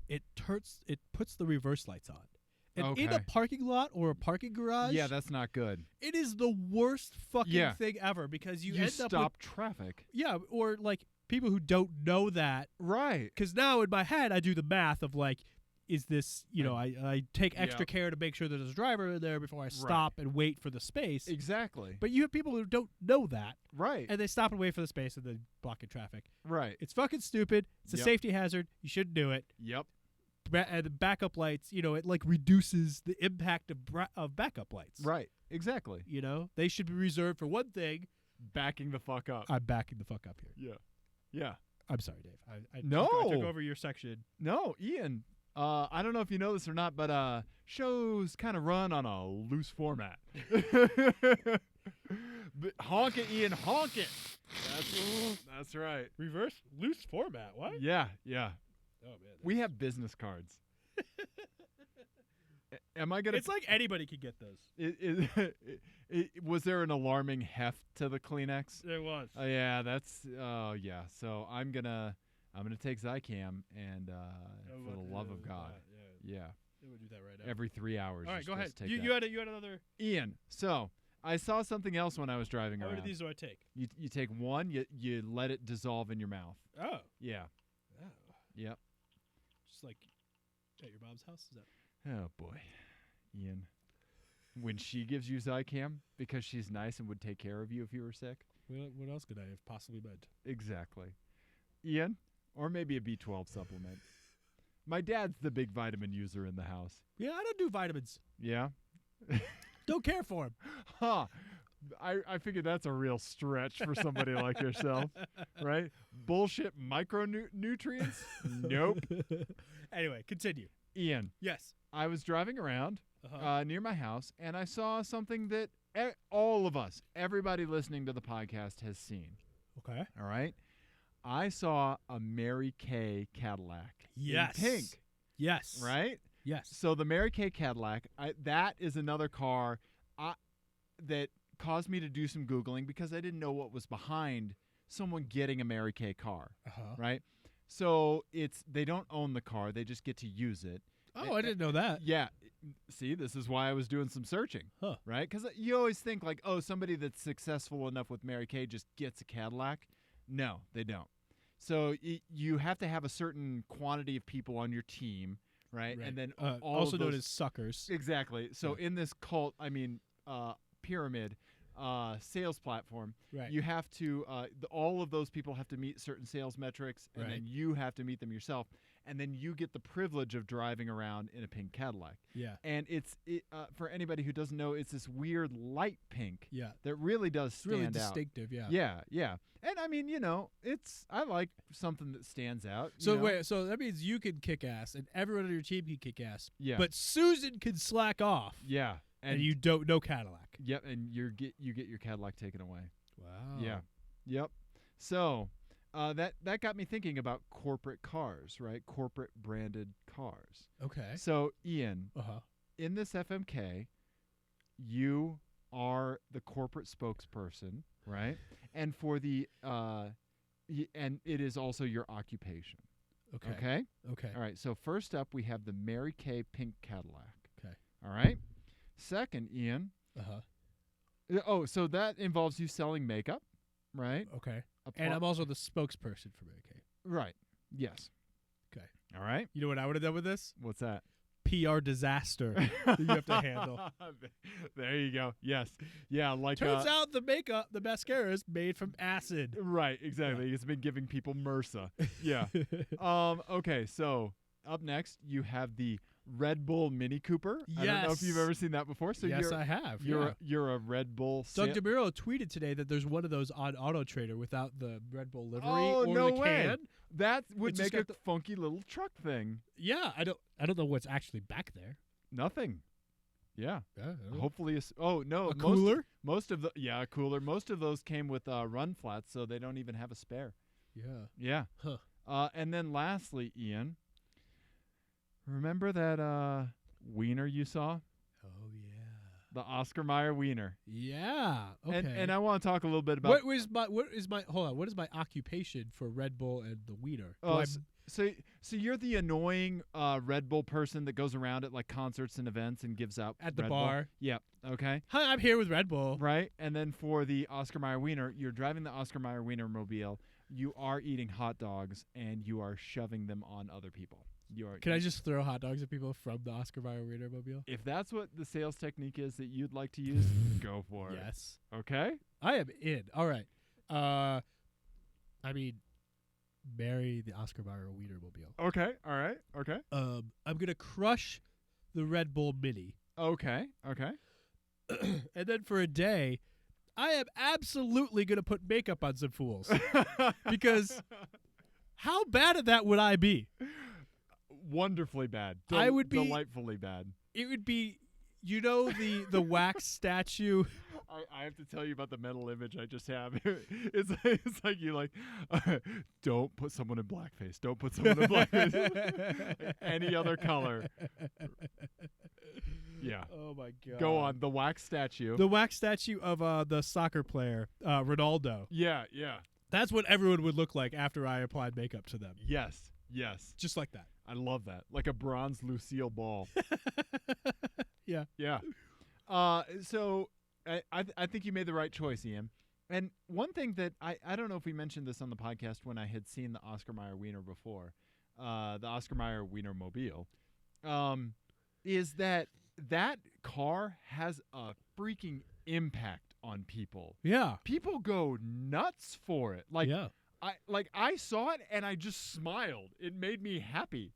it puts the reverse lights on, And in a parking lot or a parking garage, Yeah, that's not good. it is the worst fucking thing ever because you end stop up with, traffic. Yeah, or like people who don't know that. Right. Because now in my head, I do the math of like, is this, I take extra care to make sure there's a driver in there before I stop and wait for the space. Exactly. But you have people who don't know that. Right. And they stop and wait for the space and then blocking traffic. Right. It's fucking stupid. It's a safety hazard. You shouldn't do it. Yep. And the backup lights, it like reduces the impact of backup lights. Right. Exactly. They should be reserved for one thing. Backing the fuck up. I'm backing the fuck up here. Yeah. Yeah. I'm sorry, Dave. I took over your section. No, Ian. I don't know if you know this or not, but shows kind of run on a loose format. But honk it, Ian, honk it. That's right. Reverse loose format. What? Yeah, yeah. Oh man. We have business cards. Am I gonna? It's like anybody could get those. Was there an alarming heft to the Kleenex? There was. Oh yeah, that's. Oh yeah. So I'm gonna take Zycam and for the love of God. Yeah. I'm gonna do that right now. Every 3 hours. All right, go ahead. You had another. Ian. So I saw something else when I was driving around. How many of these do I take? You take one. You let it dissolve in your mouth. Oh. Yeah. Oh. Yep. Just like at your mom's house. Is that? Oh boy, Ian. When she gives you Zycam because she's nice and would take care of you if you were sick. What else could I have possibly meant? Exactly. Ian, or maybe a B12 supplement. My dad's the big vitamin user in the house. Yeah, I don't do vitamins. Yeah? Don't care for them. Huh. I figured that's a real stretch for somebody like yourself, right? Bullshit micronutrients? Nope. Anyway, continue. Ian. Yes. I was driving around near my house, and I saw something that all of us, everybody listening to the podcast has seen. Okay. All right? I saw a Mary Kay Cadillac. Yes. In pink. Yes. Right? Yes. So the Mary Kay Cadillac, that is another car that caused me to do some Googling because I didn't know what was behind someone getting a Mary Kay car. Right? So they don't own the car. They just get to use it. Oh, I didn't know that. Yeah. See, this is why I was doing some searching. Huh. Right? Because you always think like, oh, somebody that's successful enough with Mary Kay just gets a Cadillac. No, they don't. So you have to have a certain quantity of people on your team, right? And then also known as suckers. Exactly. So in this cult, pyramid sales platform, you have to all of those people have to meet certain sales metrics, and then you have to meet them yourself, and then you get the privilege of driving around in a pink Cadillac. Yeah. And it's for anybody who doesn't know, it's this weird light pink. Yeah. That really does stand out. Really distinctive. Yeah. Yeah. Yeah. And I mean, I like something that stands out. So wait, so that means you can kick ass, and everyone on your team can kick ass. Yeah. But Susan can slack off. Yeah. And you don't know Cadillac. Yep. And you get your Cadillac taken away. Wow. Yeah. Yep. So that got me thinking about corporate cars, right? Corporate branded cars. Okay. So Ian, in this FMK, you are the corporate spokesperson, right? And for the and it is also your occupation. Okay. All right. So first up, we have the Mary Kay pink Cadillac. Okay. All right. Second, Ian. Oh, so that involves you selling makeup, right? Okay. And I'm also the spokesperson for Mary Kay. Right. Yes. Okay. All right. You know what I would have done with this? What's that? PR disaster that you have to handle. There you go. Yes. Yeah. Like turns out the mascara is made from acid. Right. Exactly. It's been giving people MRSA. Yeah. Okay. So up next, you have the Red Bull Mini Cooper. Yes. I don't know if you've ever seen that before. So yes, I have. You're a Red Bull. Doug DeMuro tweeted today that there's one of those on Auto Trader without the Red Bull livery or no the way. Can. That would make a funky little truck thing. Yeah, I don't know what's actually back there. Nothing. Yeah. Yeah. Hopefully, a cooler. Most of a cooler. Most of those came with run flats, so they don't even have a spare. Yeah. Yeah. Huh. And then lastly, Ian, remember that Weiner you saw? Oh yeah. the Oscar Mayer Wiener. Yeah. Okay. And I want to talk a little bit about what is my occupation for Red Bull and the Wiener? So you're the annoying Red Bull person that goes around at like concerts and events and gives out at the Red bar. Bull. Yep. Okay. Hi, I'm here with Red Bull. Right. And then for the Oscar Mayer Wiener, you're driving the Oscar Mayer Wienermobile. You are eating hot dogs and you are shoving them on other people. Can I just throw hot dogs at people from the Oscar Mayer Wienermobile? If that's what the sales technique is that you'd like to use, go for it. Yes. Okay. I am in. All right. I mean, marry the Oscar Mayer Wienermobile. Okay. All right. Okay. I'm gonna crush the Red Bull Mini. Okay. Okay. And then for a day, I am absolutely gonna put makeup on some fools because how bad at that would I be? Wonderfully bad. I would be delightfully bad. It would be, the wax statue. I have to tell you about the mental image I just have. It's like you like, don't put someone in blackface. Don't put someone in blackface. Any other color. Yeah. Oh my god. Go on. The wax statue. The wax statue of the soccer player, Ronaldo. Yeah. Yeah. That's what everyone would look like after I applied makeup to them. Yes. Yes. Just like that. I love that. Like a bronze Lucille Ball. Yeah. Yeah. So I think you made the right choice, Ian. And one thing that I don't know if we mentioned this on the podcast when I had seen the Oscar Mayer Wiener before, the Oscar Mayer Wienermobile, is that car has a freaking impact on people. Yeah. People go nuts for it. Like, yeah. I saw it and I just smiled. It made me happy.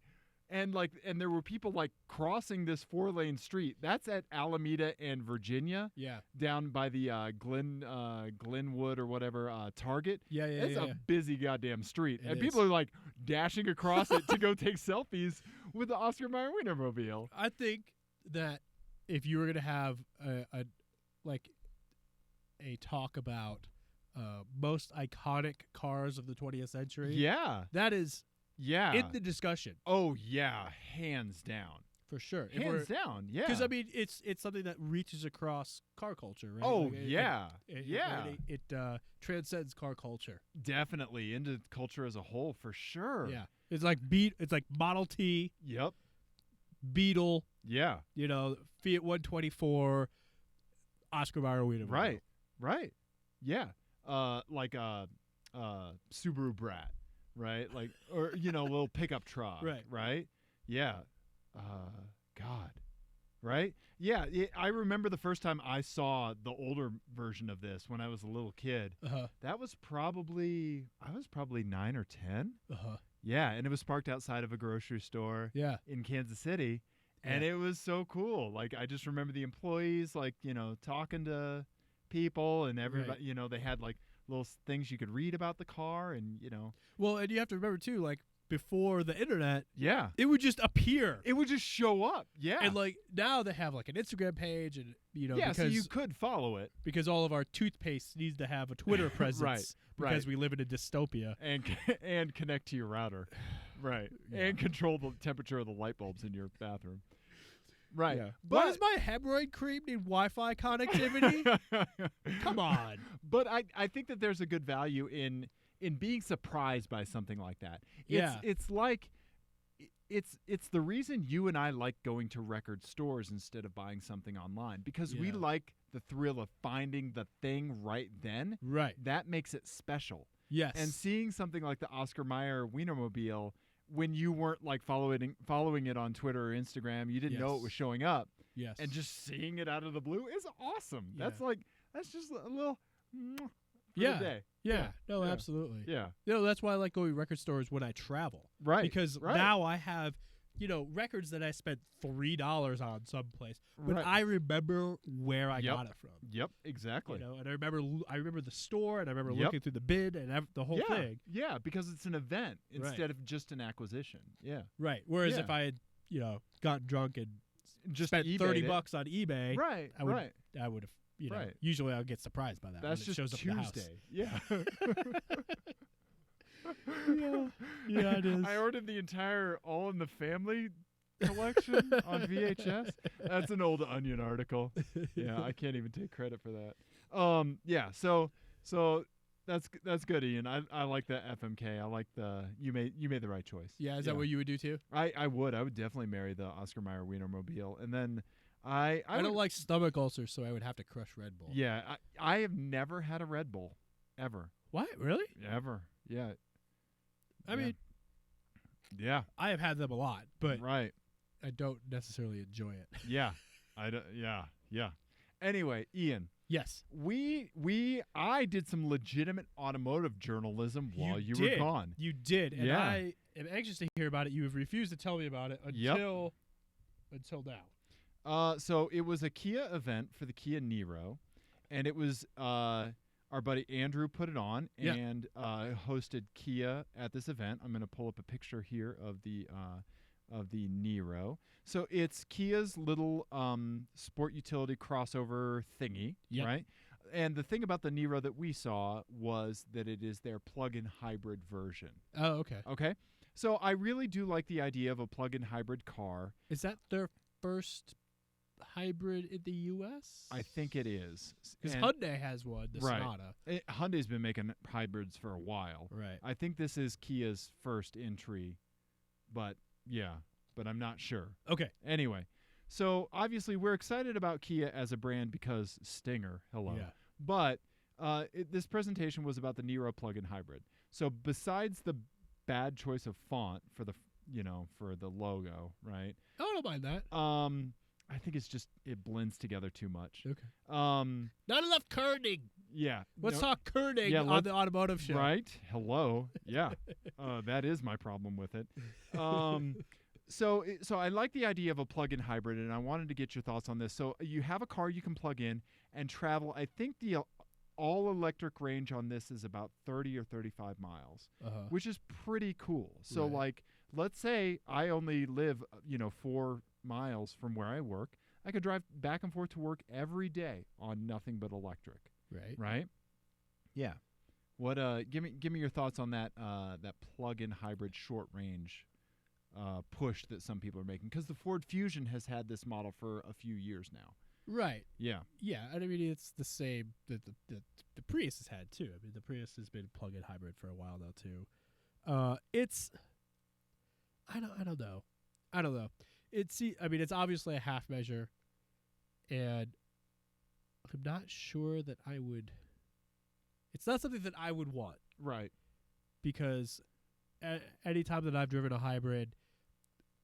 And there were people like crossing this 4-lane street. That's at Alameda and Virginia. Yeah. Down by the Glenwood or whatever Target. Yeah. It's a busy goddamn street. It and is. people are like dashing across it to go take selfies with the Oscar Mayer Wienermobile. I think that if you were going to have a talk about most iconic cars of the 20th century. Yeah. That is in the discussion. Oh, yeah. Hands down. For sure. Hands down, yeah. Because, I mean, it's something that reaches across car culture, right? Oh, yeah. It transcends car culture. Definitely. Into culture as a whole, for sure. Yeah. It's like Model T. Yep. Beetle. Yeah. Fiat 124, Oscar Mayer Wienermobile. Right. Yeah. Like Subaru Brat, right? Like, or a little pickup truck, right? Yeah. God, right? Yeah. I remember the first time I saw the older version of this when I was a little kid. That was I was probably 9 or 10. Yeah, and it was parked outside of a grocery store. Yeah. In Kansas City, and it was so cool. Like, I just remember the employees, like, talking to people and everybody. They had like little things you could read about the car, and Well, and you have to remember too, like before the internet, yeah, it would just appear. It would just show up. Yeah, and like now they have like an Instagram page, and because so you could follow it because all of our toothpaste needs to have a Twitter presence, because we live in a dystopia and connect to your router, right, and control the temperature of the light bulbs in your bathroom. Right. Yeah. Why does my hemorrhoid cream need Wi-Fi connectivity? Come on. But I think that there's a good value in being surprised by something like that. It's like it's the reason you and I like going to record stores instead of buying something online, because we like the thrill of finding the thing right then. Right. That makes it special. Yes. And seeing something like the Oscar Mayer Wienermobile, when you weren't like following it on Twitter or Instagram, you didn't know it was showing up. Yes. And just seeing it out of the blue is awesome. Yeah. That's just a little for the day. Yeah. No, absolutely. Yeah. That's why I like going to record stores when I travel. Right. Because now I have, records that I spent $3 on someplace, but I remember where I got it from. Yep, exactly. And I remember the store, and I remember looking through the bid and the whole thing. Yeah, because it's an event instead of just an acquisition. Yeah. Right. Whereas if I had, gotten drunk and just spent $30 on eBay, I would have, usually I would get surprised by that. That's when just it shows Tuesday. Up the house. Yeah. Yeah, it is. I ordered the entire All in the Family collection on VHS. That's an old Onion article. Yeah, I can't even take credit for that. Yeah, so that's good, Ian. I like the FMK. I like the you made the right choice. Yeah, is that what you would do too? I would definitely marry the Oscar Mayer Wienermobile, and then I don't like stomach ulcers, so I would have to crush Red Bull. Yeah, I have never had a Red Bull ever. What? Really? Ever? Yeah. I mean, yeah, I have had them a lot, but right. I don't necessarily enjoy it. Yeah, yeah. Anyway, Ian. Yes. I did some legitimate automotive journalism while you were gone. You did, and Yeah. I am anxious to hear about it. You have refused to tell me about it until now. So it was a Kia event for the Kia Niro, and it was our buddy Andrew put it on and hosted Kia at this event. I'm going to pull up a picture here of the Niro. So it's Kia's little sport utility crossover thingy, right? And the thing about the Niro that we saw was that it is their plug-in hybrid version. Oh, okay. Okay. So I really do like the idea of a plug-in hybrid car. Is that their first hybrid in the U.S.? I think it is. Because Hyundai has one, the Sonata. Hyundai's been making hybrids for a while. Right. I think this is Kia's first entry, but I'm not sure. Okay. Anyway, so obviously we're excited about Kia as a brand because Stinger, hello. Yeah. But this presentation was about the Niro plug-in hybrid. So besides the bad choice of font for the for the logo, right? I don't mind that. I think it's just it blends together too much. Okay. Not enough kerning. Yeah. Let's talk kerning on the automotive show. Right? Hello. Yeah. That is my problem with it. So I like the idea of a plug-in hybrid, and I wanted to get your thoughts on this. So you have a car you can plug in and travel. I think the all-electric range on this is about 30 or 35 miles, which is pretty cool. So, like, let's say I only live, 4 miles from where I work. I could drive back and forth to work every day on nothing but electric. Right. Right? Yeah. What? Give me your thoughts on that plug-in hybrid short range push that some people are making, because the Ford Fusion has had this model for a few years now. Right. Yeah. Yeah. I mean, it's the same that the Prius has had too. I mean, the Prius has been plug-in hybrid for a while now too. It's I don't know. It's obviously a half measure, and I'm not sure that I would. It's not something that I would want. Right. Because any time that I've driven a hybrid,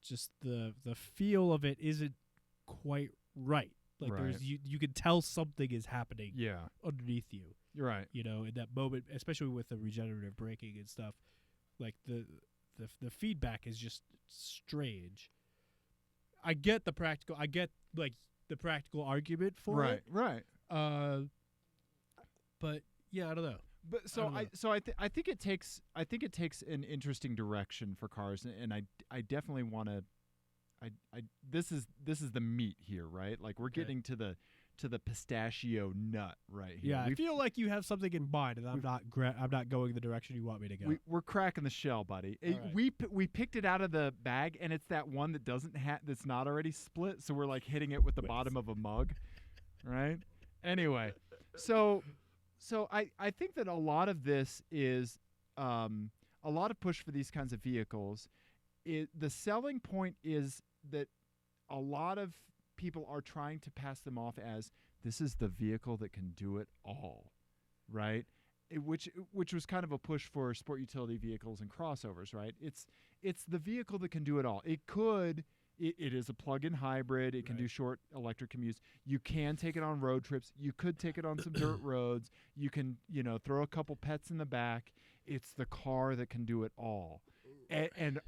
just the feel of it isn't quite right. Like there's you can tell something is happening underneath you. You're right. In that moment, especially with the regenerative braking and stuff, like the feedback is just strange. I get the practical argument for it. Right. But yeah, I don't know. But I think it takes an interesting direction for cars, and I definitely want to. This is the meat here, right? Like we're getting to the pistachio nut right here. Yeah, I feel like you have something in mind, and I'm not going the direction you want me to go. We're cracking the shell, buddy. Right. We picked it out of the bag, and it's that one that that's not already split. So we're like hitting it with the bottom of a mug, right? Anyway, so I think that a lot of this is a lot of push for these kinds of vehicles. The selling point is that a lot of people are trying to pass them off as this is the vehicle that can do it all, right? Which was kind of a push for sport utility vehicles and crossovers, right? It's the vehicle that can do it all. It is a plug-in hybrid. It can do short electric commutes. You can take it on road trips. You could take it on some dirt roads. You can, throw a couple pets in the back. It's the car that can do it all. And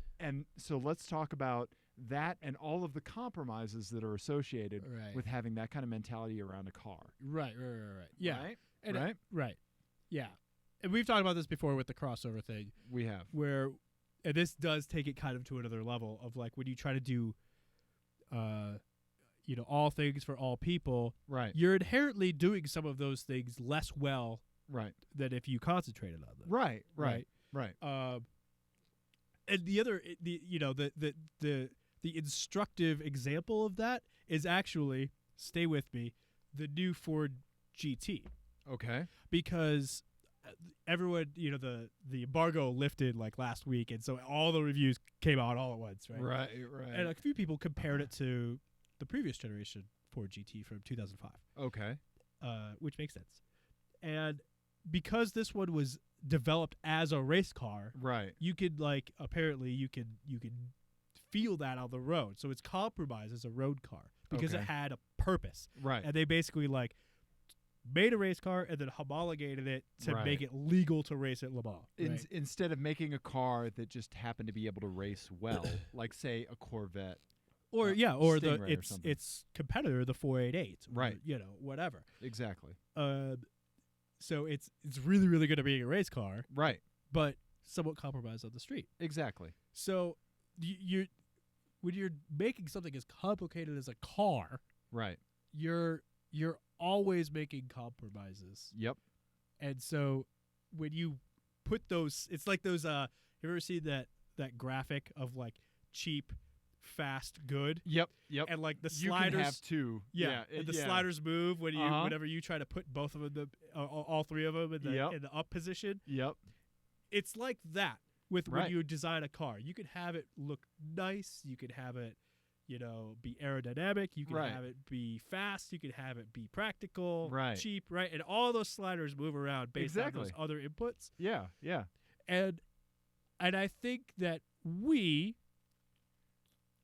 so let's talk about that and all of the compromises that are associated with having that kind of mentality around a car. Right. Yeah. Right? Yeah. And we've talked about this before with the crossover thing. We have. And this does take it kind of to another level of like when you try to do, all things for all people. Right. You're inherently doing some of those things less well. Right. Than if you concentrated on them. Right. And the other, the the instructive example of that is actually, stay with me, the new Ford GT. Okay. Because everyone, the embargo lifted like last week, and so all the reviews came out all at once, right? Right. And a few people compared it to the previous generation Ford GT from 2005. Okay. Which makes sense. And because this one was developed as a race car, right, you could apparently you could feel that on the road. So it's compromised as a road car because it had a purpose. Right. And they basically made a race car and then homologated it to Right. make it legal to race at Le Mans. Right? Instead of making a car that just happened to be able to race well, like say a Corvette. Or Stingray or something. its competitor, the 488, Right. Whatever. Exactly. So it's really, really good at being a race car, Right. but somewhat compromised on the street. Exactly. So when you're making something as complicated as a car, Right. you're always making compromises. Yep. And so when you put those, it's like those. You ever seen that graphic of cheap, fast, good? Yep. And the sliders. You can have two. And the sliders move whenever you try to put both of them, all three of them in the up position. Yep. It's like that with Right. when you design a car. You can have it look nice. You can have it, be aerodynamic. You can Right. have it be fast. You can have it be practical, Right. cheap, right? And all those sliders move around based on those other inputs. Yeah. Yeah. And I think that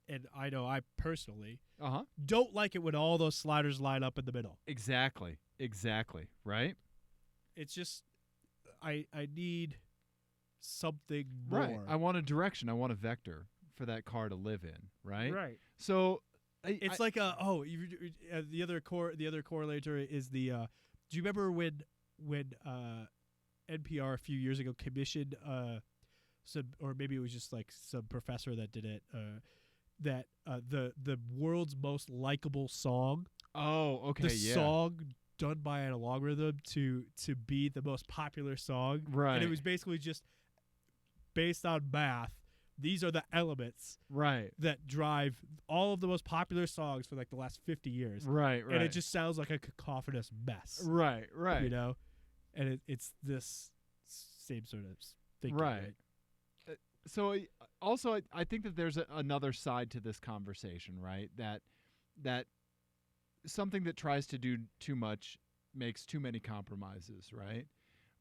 and I know I personally don't like it when all those sliders line up in the middle. Exactly. Right. It's just I need something more. Right. I want a direction. I want a vector for that car to live in. Right. Right. So It's the other correlator is the. Do you remember when NPR a few years ago commissioned or maybe it was just some professor that did it the world's most likable song. Oh, okay, the song done by an logarithm to be the most popular song. Right. And it was basically just based on math. These are the elements that drive all of the most popular songs for the last 50 years. Right. And it just sounds like a cacophonous mess. Right. And it's this same sort of thinking. Right. So also, I think that there's another side to this conversation, right? That something that tries to do too much makes too many compromises, right?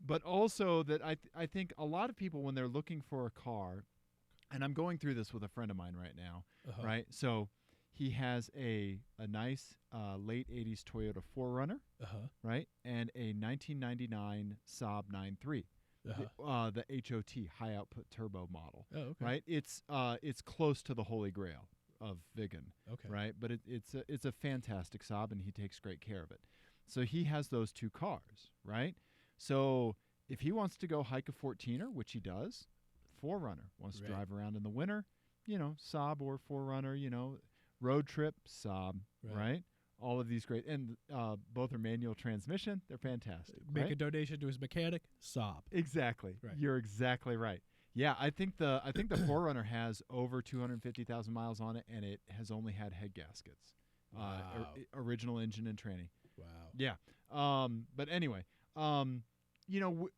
But also that I think a lot of people, when they're looking for a car, and I'm going through this with a friend of mine right now, right? So he has a nice late 80s Toyota 4Runner, right? And a 1999 Saab 9.3. The HOT, high output turbo model. Oh, okay. Right? It's close to the holy grail of Vigan. Okay. Right? But it's a fantastic Saab, and he takes great care of it. So he has those two cars, right? So if he wants to go hike a 14er, which he does, 4Runner, wants to drive around in the winter, Saab or 4Runner, road trip, Saab, right? All of these great, and both are manual transmission. They're fantastic. Make a donation to his mechanic, Saab. Exactly. Right. You're exactly right. Yeah, I think the 4Runner has over 250,000 miles on it, and it has only had head gaskets. Wow. Original engine and tranny. Wow. Yeah. But anyway,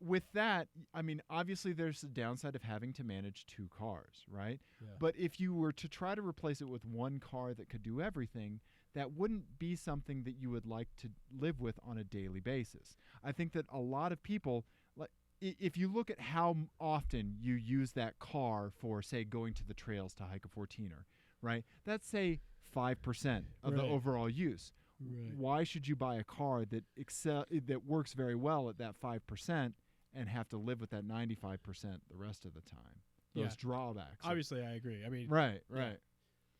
with that, I mean, obviously there's the downside of having to manage two cars, right? Yeah. But if you were to try to replace it with one car that could do everything, that wouldn't be something that you would like to live with on a daily basis. I think that a lot of people, if you look at how often you use that car for, say, going to the trails to hike a 14er, right? That's, say, 5% of the overall use. Right. Why should you buy a car that works very well at that 5% and have to live with that 95% the rest of the time? Those drawbacks. Obviously, I agree. I mean, right.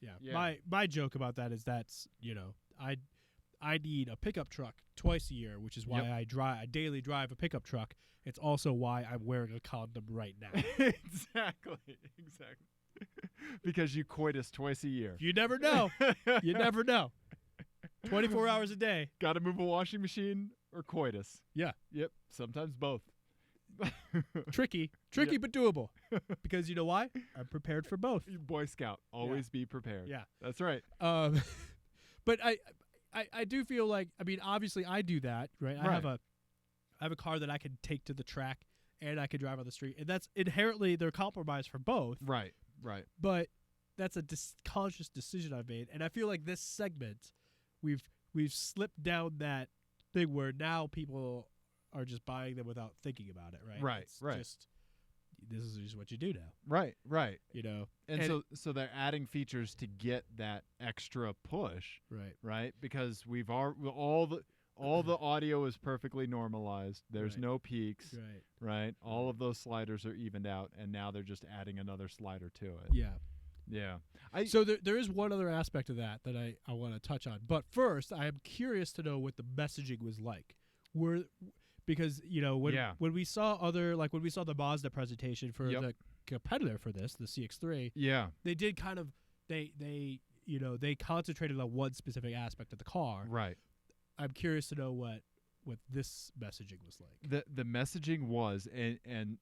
Yeah. My joke about that is I need a pickup truck twice a year, which is why I daily drive a pickup truck. It's also why I'm wearing a condom right now. Exactly. Because you coitus twice a year. You never know. 24 hours a day. Got to move a washing machine or coitus. Yeah. Yep. Sometimes both. tricky, Yeah. but doable. Because you know why? I'm prepared for both. Boy Scout, always be prepared. Yeah. That's right. But I do feel like, I mean, obviously I do that, right? I have a car that I can take to the track and I can drive on the street, and that's inherently they're compromised for both. Right. But that's a conscious decision I've made, and I feel like this segment, we've slipped down that thing where now people are just buying them without thinking about it, right? Right, It's right. Just, this is just what you do now, Right. you know? And so they're adding features to get that extra push, Right. right? Because we've all the audio is perfectly normalized. There's Right. no peaks, Right. right? All of those sliders are evened out, and now they're just adding another slider to it. Yeah. Yeah. So there is one other aspect of that I want to touch on. But first, I am curious to know what the messaging was like. Because, you know, when we saw when we saw the Mazda presentation for Yep. the competitor for this, the CX-3, Yeah. they did kind of they concentrated on one specific aspect of the car. Right. I'm curious to know what this messaging was like. The messaging was, and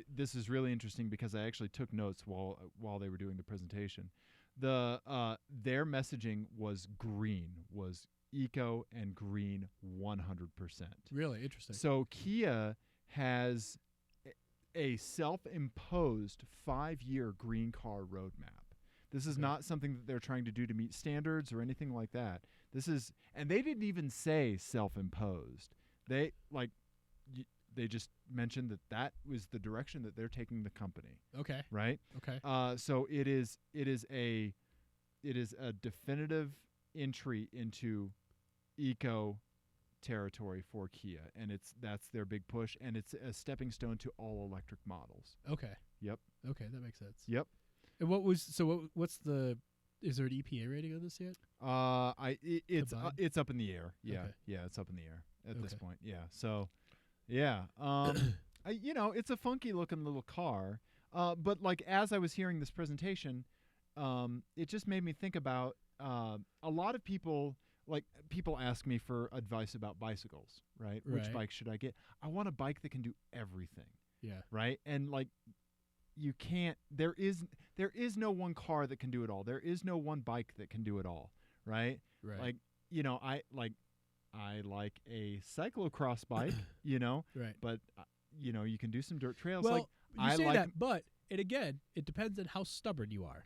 this is really interesting because I actually took notes while they were doing the presentation. Their messaging was eco and green 100%. Really interesting. So Kia has a self-imposed 5-year green car roadmap. This is not something that they're trying to do to meet standards or anything like that. And they didn't even say self-imposed. They just mentioned that was the direction that they're taking the company. Okay. Right. Okay. So it is a definitive entry into eco territory for Kia, and that's their big push, and it's a stepping stone to all electric models. Okay. Yep. Okay, that makes sense. Yep. And what's the? Is there an EPA rating on this yet? It's up in the air. Yeah. Okay. Yeah, it's up in the air at this Okay. point. Yeah. So, yeah. It's a funky looking little car. But like as I was hearing this presentation, it just made me think about a lot of people. Like people ask me for advice about bicycles, right? Which Right. bike should I get? I want a bike that can do everything, Yeah. right? And like you can't. There is no one car that can do it all. There is no one bike that can do it all, right? Right. Like I like a cyclocross bike, right. but you can do some dirt trails. Well, like you I say like that, but it depends on how stubborn you are.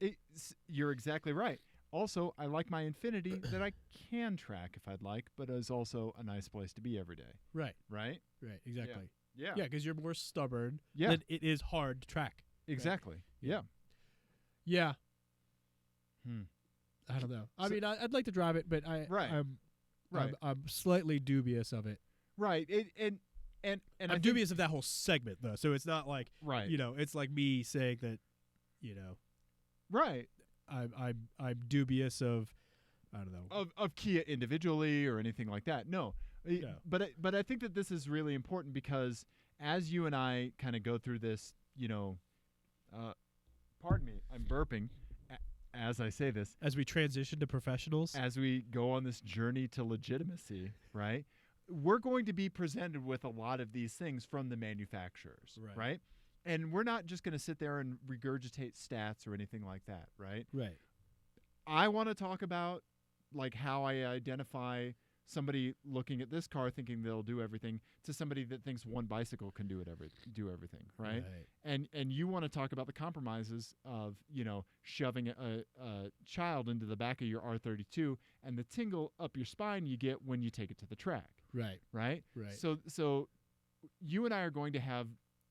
You're exactly right. Also, I like my Infinity that I can track if I'd like, but is also a nice place to be every day. Right. Right? Right. Exactly. Yeah. Yeah, because you're more stubborn. Yeah. Then it is hard to track. Exactly. Yeah. Yeah. Hmm. I don't know. I mean, I'd like to drive it, but I'm slightly dubious of it. Right. And I'm dubious of that whole segment though. So it's not like right. It's like me saying that, Right. I'm dubious of, I don't know, of Kia individually or anything like that. No. But I think that this is really important because as you and I kind of go through this, pardon me, I'm burping as I say this. As we transition to professionals, as we go on this journey to legitimacy, right? We're going to be presented with a lot of these things from the manufacturers, right? And we're not just going to sit there and regurgitate stats or anything like that, right? Right. I want to talk about like how I identify somebody looking at this car thinking they'll do everything to somebody that thinks one bicycle can do everything, right? And you want to talk about the compromises of, shoving a child into the back of your R32 and the tingle up your spine you get when you take it to the track. Right. Right? Right. So you and I are going to have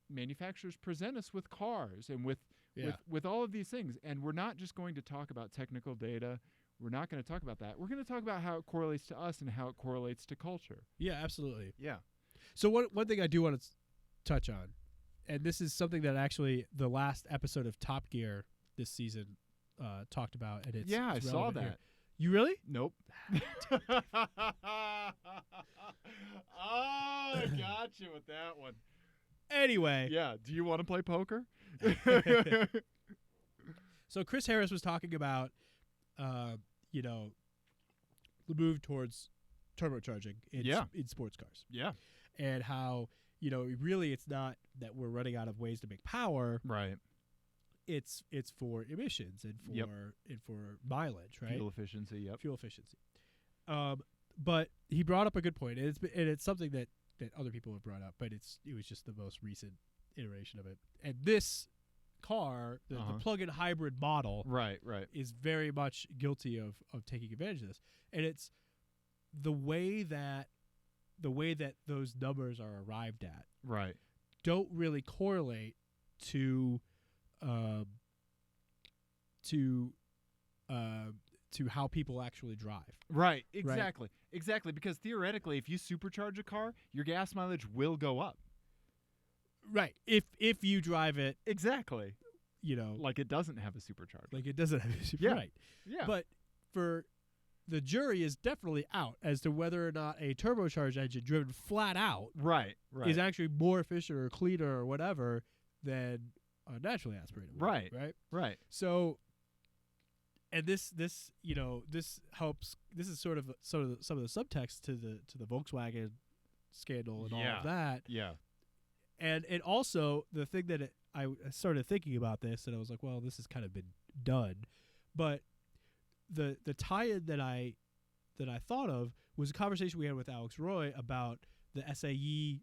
manufacturers present us with cars and with all of these things, and we're not just going to talk about technical data. We're not going to talk about that. We're going to talk about how it correlates to us and how it correlates to culture. Yeah, absolutely. Yeah. So one thing I do want to touch on, and this is something that actually the last episode of Top Gear this season talked about, and I saw that. Here. You really? Nope. Oh, I got you with that one. Anyway. Yeah. Do you want to play poker? So Chris Harris was talking about, the move towards turbocharging in sports cars. Yeah. And how, really it's not that we're running out of ways to make power. Right. It's for emissions and for Yep. and for mileage, right? Fuel efficiency. Yep. Fuel efficiency. But he brought up a good point, and it's something that other people have brought up, but it was just the most recent iteration of it. And this car, the plug-in hybrid model, Right. is very much guilty of taking advantage of this. And it's the way that those numbers are arrived at Right. don't really correlate to how people actually drive. Right. Exactly. Because theoretically, if you supercharge a car, your gas mileage will go up. Right. If you drive it, Exactly. like it doesn't have a supercharger. like it doesn't have a Yeah. right. Yeah. But for the jury is definitely out as to whether or not a turbocharged engine driven flat out right. is actually more efficient or cleaner or whatever than a naturally aspirated one. Right. Right. Right. So, and this helps. This is sort of some of the subtext to the Volkswagen scandal and all of that. Yeah. And also the thing that I started thinking about this, and I was like, well, this has kind of been done, but the tie-in that I thought of was a conversation we had with Alex Roy about the SAE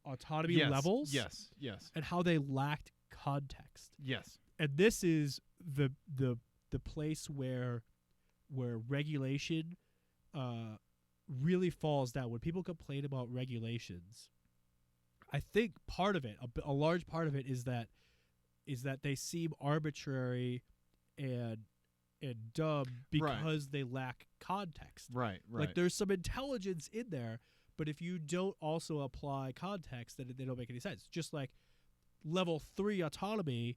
autonomy levels. Yes. And how they lacked context. Yes. And this is the place where regulation really falls down. When people complain about regulations, I think part of it, a large part of it, is that they seem arbitrary and dumb because they lack context. Right. Like there's some intelligence in there, but if you don't also apply context, then they don't make any sense. Just like level 3 autonomy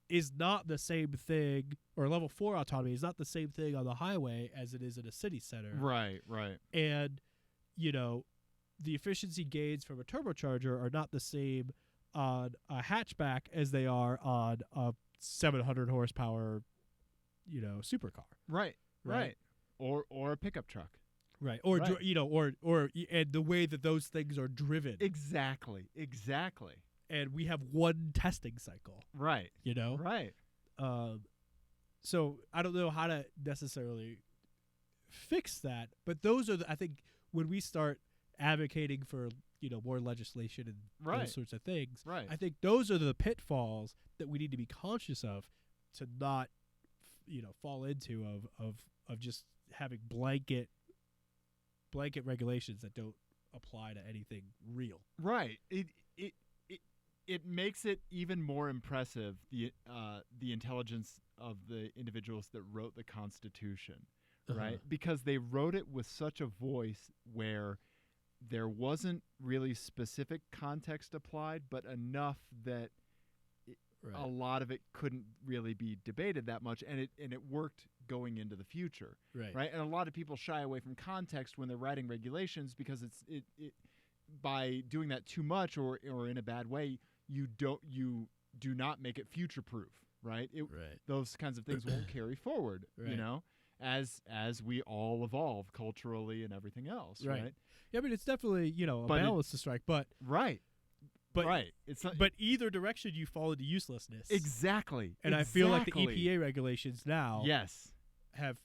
is not the same thing, or level 4 autonomy is not the same thing on the highway as it is in a city center. Right. And, the efficiency gains from a turbocharger are not the same on a hatchback as they are on a 700 horsepower, supercar. Right. Or a pickup truck. Right. Or, Right. and the way that those things are driven. Exactly. And we have one testing cycle. Right. Right. So I don't know how to necessarily fix that, but those are I think when we start advocating for more legislation and those sorts of things, Right. I think those are the pitfalls that we need to be conscious of to not fall into of just having blanket regulations that don't apply to anything real. Right. It makes it even more impressive, the intelligence of the individuals that wrote the Constitution, right? Because they wrote it with such a voice where there wasn't really specific context applied, but enough that a lot of it couldn't really be debated that much, and it worked going into the future, right? And a lot of people shy away from context when they're writing regulations because it by doing that too much or in a bad way, you do not make it future proof, right? Those kinds of things won't carry forward, as we all evolve culturally and everything else, right? Yeah, I mean, it's definitely a balance to strike, but it's not, but either direction you fall into uselessness. Exactly. And I feel like the EPA regulations now have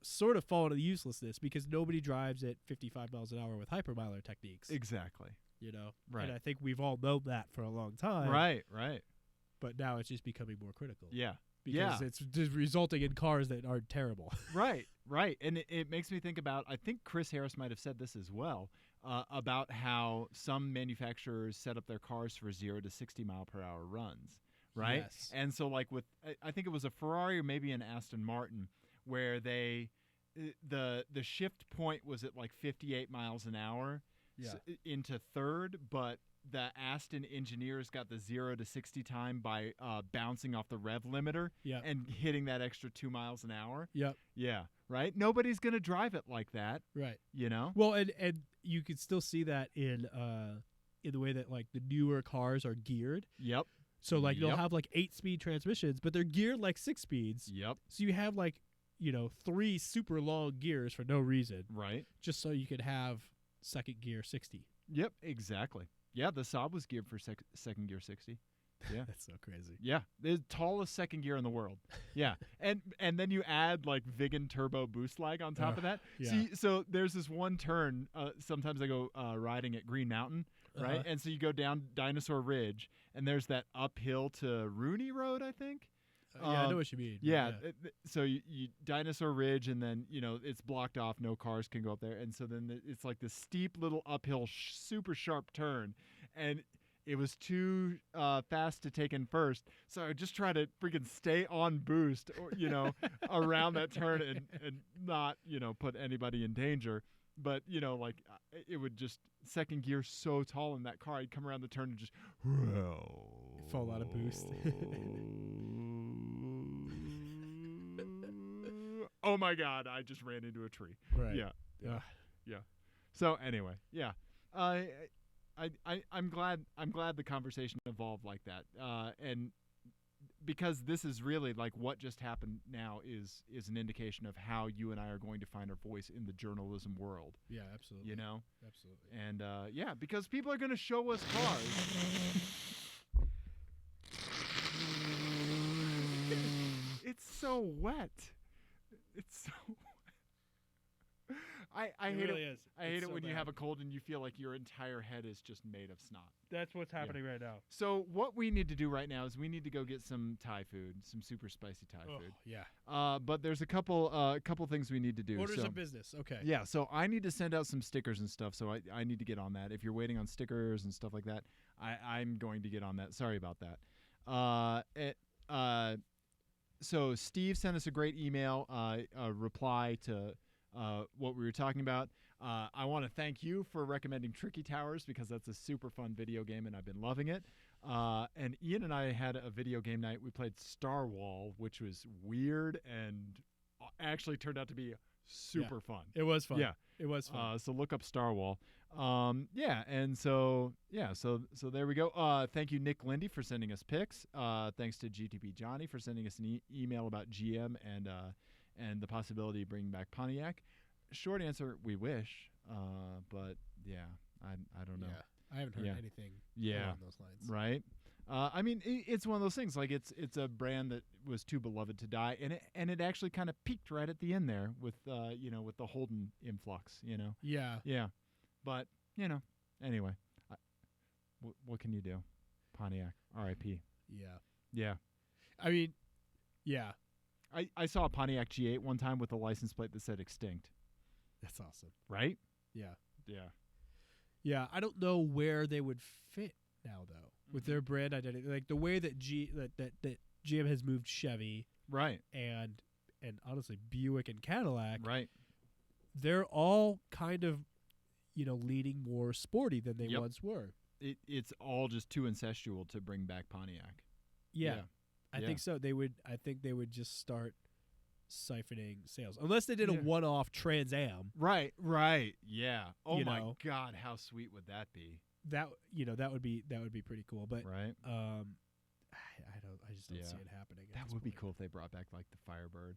sort of fallen into uselessness because nobody drives at 55 miles an hour with hypermiler techniques. Exactly. And I think we've all known that for a long time. Right. But now it's just becoming more critical. Yeah. Because it's just resulting in cars that are terrible. Right. And it makes me think about, I think Chris Harris might have said this as well, about how some manufacturers set up their cars for 0 to 60 mile per hour runs, right? Yes. And so like with, I think it was a Ferrari or maybe an Aston Martin, where the shift point was at like 58 miles an hour into third, but the Aston engineers got the 0 to 60 time by bouncing off the rev limiter and hitting that extra 2 miles an hour. Yep. Yeah. Right. Nobody's going to drive it like that. Right. Well, and you can still see that in the way that like the newer cars are geared. Yep. So like they'll have like 8-speed transmissions, but they're geared like 6 speeds. Yep. So you have like 3 super long gears for no reason. Right. Just so you could have second gear 60. Yep, exactly. Yeah, the Saab was geared for second gear 60. Yeah. That's so crazy. Yeah, the tallest second gear in the world. Yeah, and then you add like Vigan turbo boost lag on top of that. Yeah. See, so there's this one turn. Sometimes I go riding at Green Mountain, right? And so you go down Dinosaur Ridge, and there's that uphill to Rooney Road, I think. Yeah, I know what you mean. Yeah, so you Dinosaur Ridge, and then it's blocked off, no cars can go up there, and so then it's like this steep little uphill, super sharp turn, and it was too fast to take in first, so I just try to freaking stay on boost, or around that turn and not put anybody in danger. But like it would just second gear so tall in that car, I'd come around the turn and just fall out of boost. Oh my God! I just ran into a tree. Right. Yeah. So anyway, yeah. I'm glad the conversation evolved like that, and because this is really like what just happened now is an indication of how you and I are going to find our voice in the journalism world. Yeah, absolutely. Absolutely. And because people are going to show us cars. It's so wet. It's so. I hate really it. is. I hate It's it so when you bad. have a cold and you feel like your entire head is just made of snot. That's what's happening right now. So what we need to do right now is we need to go get some Thai food, some super spicy Thai food. Yeah. But there's a couple things we need to do. Orders so, of business. Okay. Yeah. So I need to send out some stickers and stuff. So I need to get on that. If you're waiting on stickers and stuff like that, I'm going to get on that. Sorry about that. So Steve sent us a great email, a reply to what we were talking about. I want to thank you for recommending Tricky Towers because that's a super fun video game and I've been loving it. And Ian and I had a video game night. We played Star Wall, which was weird and actually turned out to be super fun. It was fun. Yeah. It was fun. So look up Star Wall. And so there we go. Thank you, Nick Lindy, for sending us pics. Thanks to GTP Johnny for sending us an email about GM and the possibility of bringing back Pontiac. Short answer, we wish. But yeah, I don't know. Yeah. I haven't heard anything along those lines. Right. I mean, it's one of those things. Like it's a brand that was too beloved to die, and it actually kind of peaked right at the end there with with the Holden influx. Yeah. Yeah. But anyway, what can you do? Pontiac, R.I.P. Yeah. Yeah. I mean, yeah. I saw a Pontiac G8 one time with a license plate that said extinct. That's awesome. Right? Yeah. Yeah. Yeah. I don't know where they would fit now though with their brand identity, like the way that that GM has moved Chevy, right, and honestly Buick and Cadillac, right. They're all kind of leaning more sporty than they once were. It's all just too incestual to bring back Pontiac. Yeah. I think so. I think they would just start siphoning sales unless they did a one-off Trans Am. Right. Yeah. Oh my God, how sweet would that be? That would be pretty cool. But right. I just don't see it happening. That would be cool if they brought back like the Firebird.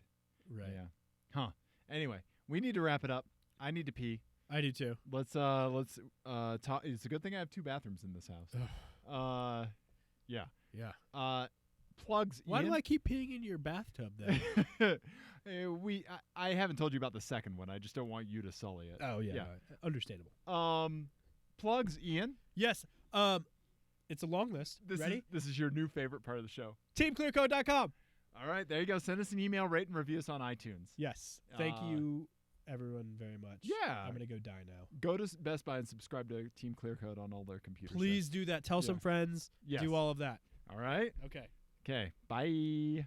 Right. Yeah. Huh. Anyway, we need to wrap it up. I need to pee. I do too. Let's talk. It's a good thing I have 2 bathrooms in this house. Yeah. Yeah. Plugs. Why Ian? do I keep peeing in your bathtub then? I haven't told you about the second one. I just don't want you to sully it. Oh yeah. Understandable. Plugs, Ian. Yes. It's a long list. Ready? This is your new favorite part of the show. TeamClearCode.com. All right, there you go. Send us an email, rate and review us on iTunes. Yes. Thank you, everyone, very much. Yeah. I'm gonna go die now. Go to Best Buy and subscribe to Team Clear Code on all their computers. Please do that. Tell some friends. Yes. Do all of that. All right. Okay. Okay. Bye.